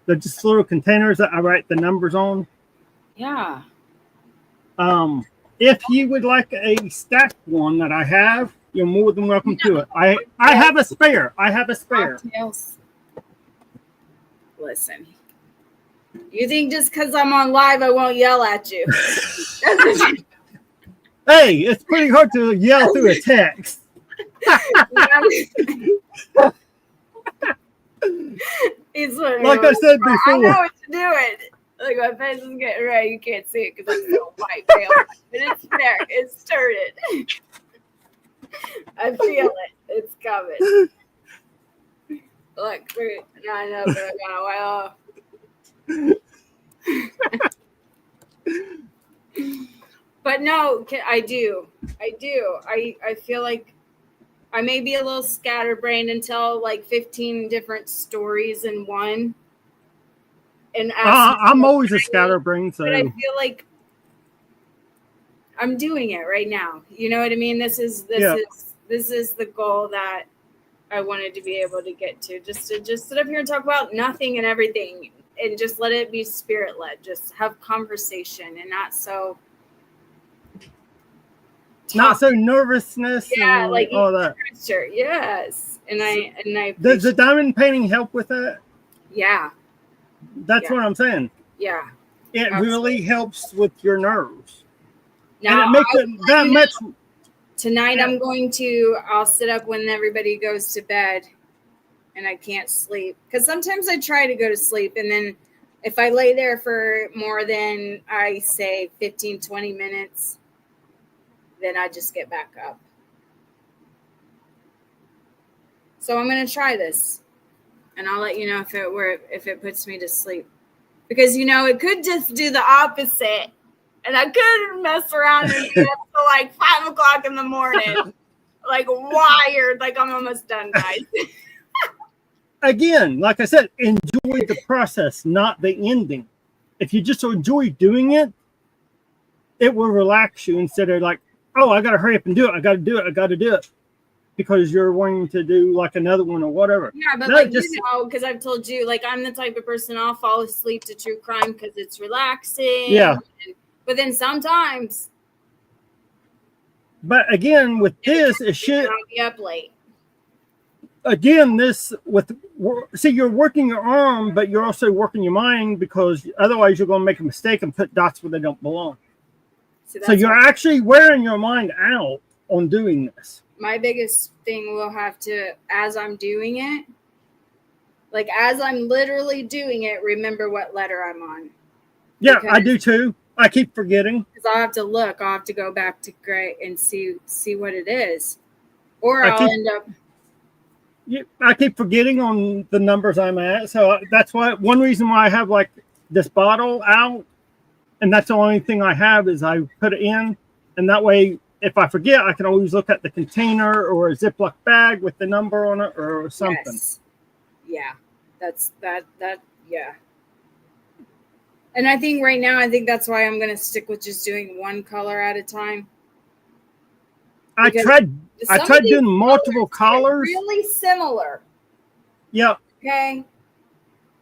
[SPEAKER 1] They're just little containers that I write the numbers on.
[SPEAKER 2] Yeah.
[SPEAKER 1] If you would like a stacked one that I have, you're more than welcome to it. I have a spare.
[SPEAKER 2] Cocktails. Listen. You think just because I'm on live, I won't yell at you?
[SPEAKER 1] Hey, it's pretty hard to yell through a text.
[SPEAKER 2] He's literally
[SPEAKER 1] Like I said
[SPEAKER 2] I
[SPEAKER 1] before.
[SPEAKER 2] know what you're doing. Like my face is getting red. You can't see it because I'm so white, pale. But it's there. It's turning. I feel it. It's coming. Look, I know, but I gotta But no, I do. I feel like I may be a little scatterbrained and tell like 15 different stories in one. And
[SPEAKER 1] I'm always a scatterbrain, so
[SPEAKER 2] but I feel like I'm doing it right now. You know what I mean? This is the goal that I wanted to be able to get to. Just sit up here and talk about nothing and everything, and just let it be spirit led. Just have conversation and not so
[SPEAKER 1] nervousness.
[SPEAKER 2] Yeah,
[SPEAKER 1] and
[SPEAKER 2] like
[SPEAKER 1] all that.
[SPEAKER 2] Sure, yes. And I
[SPEAKER 1] Does the diamond painting help with that?
[SPEAKER 2] Yeah.
[SPEAKER 1] That's what I'm saying.
[SPEAKER 2] Yeah.
[SPEAKER 1] It
[SPEAKER 2] Absolutely.
[SPEAKER 1] really helps with your nerves.
[SPEAKER 2] Now,
[SPEAKER 1] and it makes it that much.
[SPEAKER 2] Tonight I'll sit up when everybody goes to bed and I can't sleep. Because sometimes I try to go to sleep, and then if I lay there for more than, I say, 15, 20 minutes, then I just get back up. So I'm going to try this, and I'll let you know if it puts me to sleep. Because, it could just do the opposite, and I could mess around and get up to like 5 o'clock in the morning, like wired, like I'm almost done, guys.
[SPEAKER 1] Again, like I said, enjoy the process, not the ending. If you just enjoy doing it, it will relax you instead of like, oh, I got to hurry up and do it. I got to do it. Because you're wanting to do like another one or whatever.
[SPEAKER 2] Yeah, but because I've told you, like, I'm the type of person I'll fall asleep to true crime because it's relaxing.
[SPEAKER 1] Yeah.
[SPEAKER 2] But then sometimes.
[SPEAKER 1] But again, with this, it should.
[SPEAKER 2] I'll be up late.
[SPEAKER 1] Again, you're working your arm, but you're also working your mind, because otherwise you're going to make a mistake and put dots where they don't belong. So you're actually wearing your mind out on doing this.
[SPEAKER 2] My biggest thing will have to, as I'm doing it, like as I'm literally doing it, remember what letter I'm on.
[SPEAKER 1] Yeah, I do too. I keep forgetting.
[SPEAKER 2] Because I'll have to look. I'll have to go back to gray and see what it is. Or I'll end up.
[SPEAKER 1] I keep forgetting on the numbers I'm at. So that's one reason why I have like this bottle out. And that's the only thing I have is I put it in. And that way, if I forget, I can always look at the container or a Ziploc bag with the number on it or something.
[SPEAKER 2] Yes. Yeah, that's that. Yeah. And I think right now, that's why I'm going to stick with just doing one color at a time.
[SPEAKER 1] I tried doing multiple colors.
[SPEAKER 2] Really similar.
[SPEAKER 1] Yep.
[SPEAKER 2] Okay.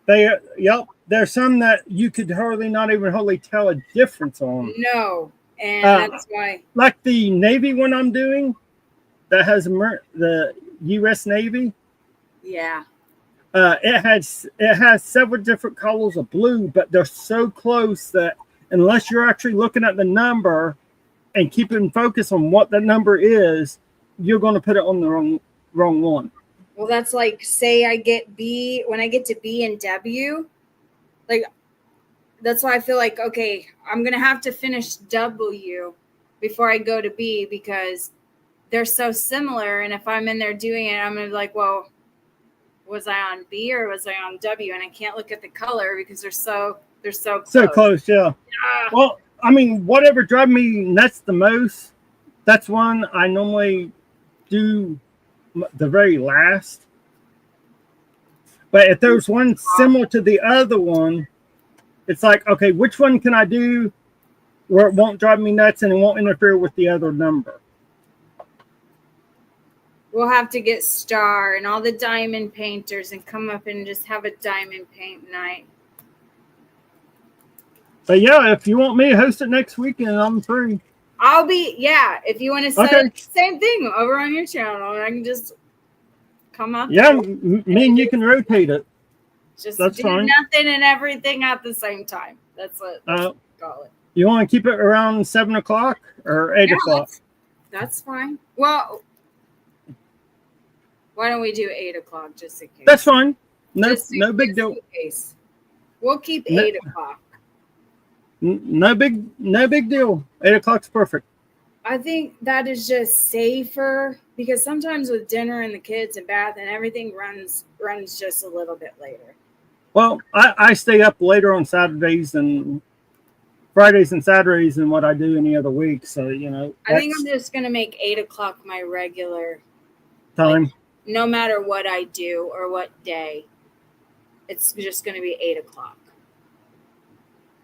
[SPEAKER 1] There's some that you could not even tell a difference on.
[SPEAKER 2] No. And that's why.
[SPEAKER 1] Like the Navy one I'm doing, that has the U.S. Navy.
[SPEAKER 2] Yeah.
[SPEAKER 1] It has several different colors of blue, but they're so close that unless you're actually looking at the number and keeping focus on what the number is, you're going to put it on the wrong one.
[SPEAKER 2] Well, that's like, say I get B, when I get to B and W, like, that's why I feel like, okay, I'm going to have to finish W before I go to B, because they're so similar. And if I'm in there doing it, I'm going to be like, well, was I on B or was I on W? And I can't look at the color because they're so close.
[SPEAKER 1] So close, yeah. Well, I mean, whatever drives me nuts the most, that's one I normally do the very last. But if there's one similar to the other one, it's like, okay, which one can I do where it won't drive me nuts and it won't interfere with the other number?
[SPEAKER 2] We'll have to get Star and all the diamond painters and come up and just have a diamond paint night.
[SPEAKER 1] But yeah, if you want me to host it next weekend, I'm free.
[SPEAKER 2] I'll be, if you want to set it, same thing over on your channel, and I can just come up.
[SPEAKER 1] Yeah, me and you can rotate it.
[SPEAKER 2] Just do nothing and everything at the same time. That's what we call it.
[SPEAKER 1] You want to keep it around 7 o'clock or 8 o'clock?
[SPEAKER 2] That's fine. Well, why don't we do 8 o'clock just in case?
[SPEAKER 1] That's fine. No big deal.
[SPEAKER 2] Case. We'll keep
[SPEAKER 1] No.
[SPEAKER 2] 8 o'clock.
[SPEAKER 1] No big deal. 8 o'clock's perfect.
[SPEAKER 2] I think that is just safer because sometimes with dinner and the kids and bath and everything runs just a little bit later.
[SPEAKER 1] Well, I stay up later on Saturdays and Fridays and Saturdays than what I do any other week. So,
[SPEAKER 2] I think I'm just going to make 8 o'clock my regular
[SPEAKER 1] time.
[SPEAKER 2] Like, no matter what I do or what day, it's just going to be 8 o'clock.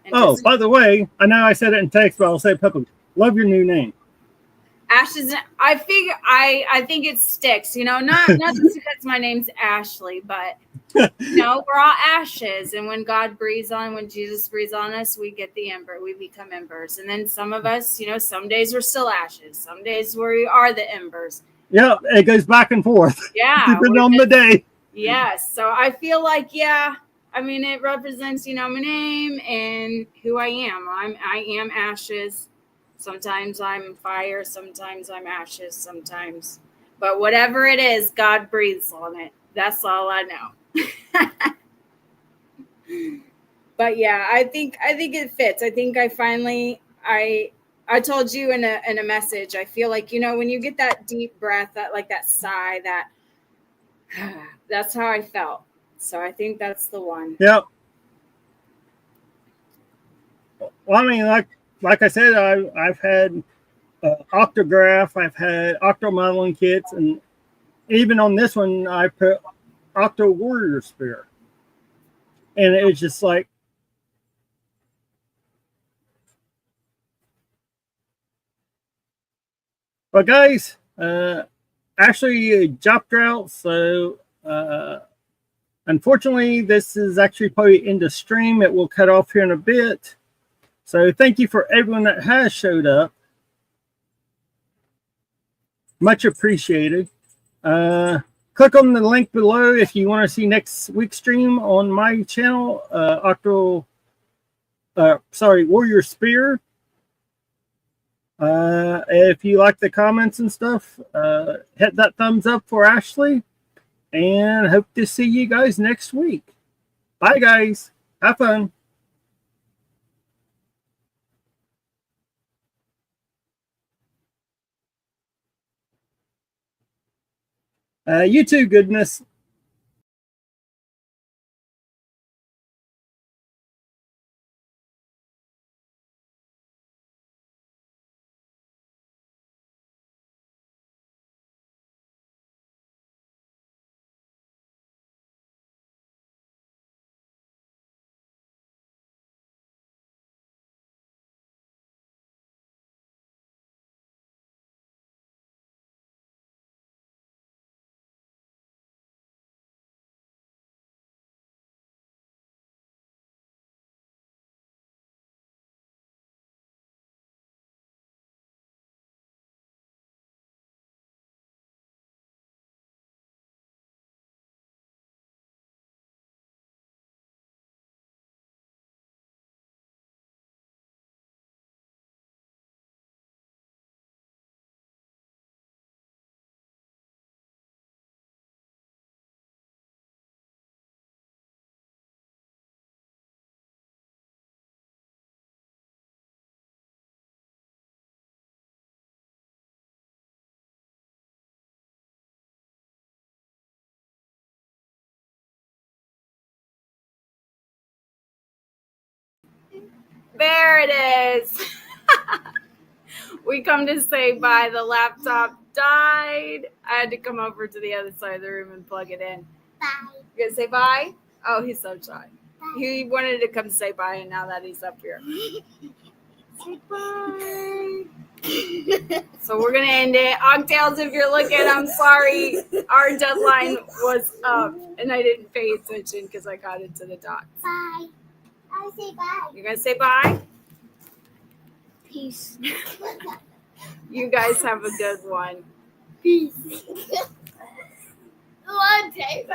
[SPEAKER 1] And by the way, I know I said it in text, but I'll say it publicly. Love your new name.
[SPEAKER 2] Ashes. I think it sticks, not just because my name's Ashley, but we're all ashes. And when when Jesus breathes on us, we get the ember, we become embers. And then some of us, some days we're still ashes. Some days we are the embers.
[SPEAKER 1] Yeah, it goes back and forth.
[SPEAKER 2] Yeah.
[SPEAKER 1] Depending on the day.
[SPEAKER 2] Yes. So I feel like, it represents, my name and who I am. I am ashes. Sometimes I'm fire. Sometimes I'm ashes. Sometimes. But whatever it is, God breathes on it. That's all I know. But yeah, I think it fits. I think I finally, I told you in a message, I feel like, when you get that deep breath, that sigh, that's how I felt. So I think that's the one.
[SPEAKER 1] Yep. Well, like I said, I've had Octograph, I've had Octo modeling kits, and even on this one, I put Octo Warrior Spear. And it's just like, but guys, actually dropped out, so unfortunately, this is actually probably in the stream. It will cut off here in a bit. So thank you for everyone that has showed up. Much appreciated. Click on the link below if you want to see next week's stream on my channel, Warrior Spear. If you like the comments and stuff, hit that thumbs up for Ashley. And hope to see you guys next week. Bye, guys. Have fun. You too, goodness.
[SPEAKER 2] There it is. We come to say bye. The laptop died. I had to come over to the other side of the room and plug it in.
[SPEAKER 4] Bye.
[SPEAKER 2] You gonna say bye? Oh, he's so shy. He wanted to come say bye, and now that he's up here. Say bye. So we're gonna end it. Ogtails, if you're looking, I'm sorry. Our deadline was up, and I didn't pay attention because I got into the dots.
[SPEAKER 4] Bye. I say bye.
[SPEAKER 2] You're gonna say bye?
[SPEAKER 4] Peace.
[SPEAKER 2] You guys have a good one.
[SPEAKER 4] Peace. One day.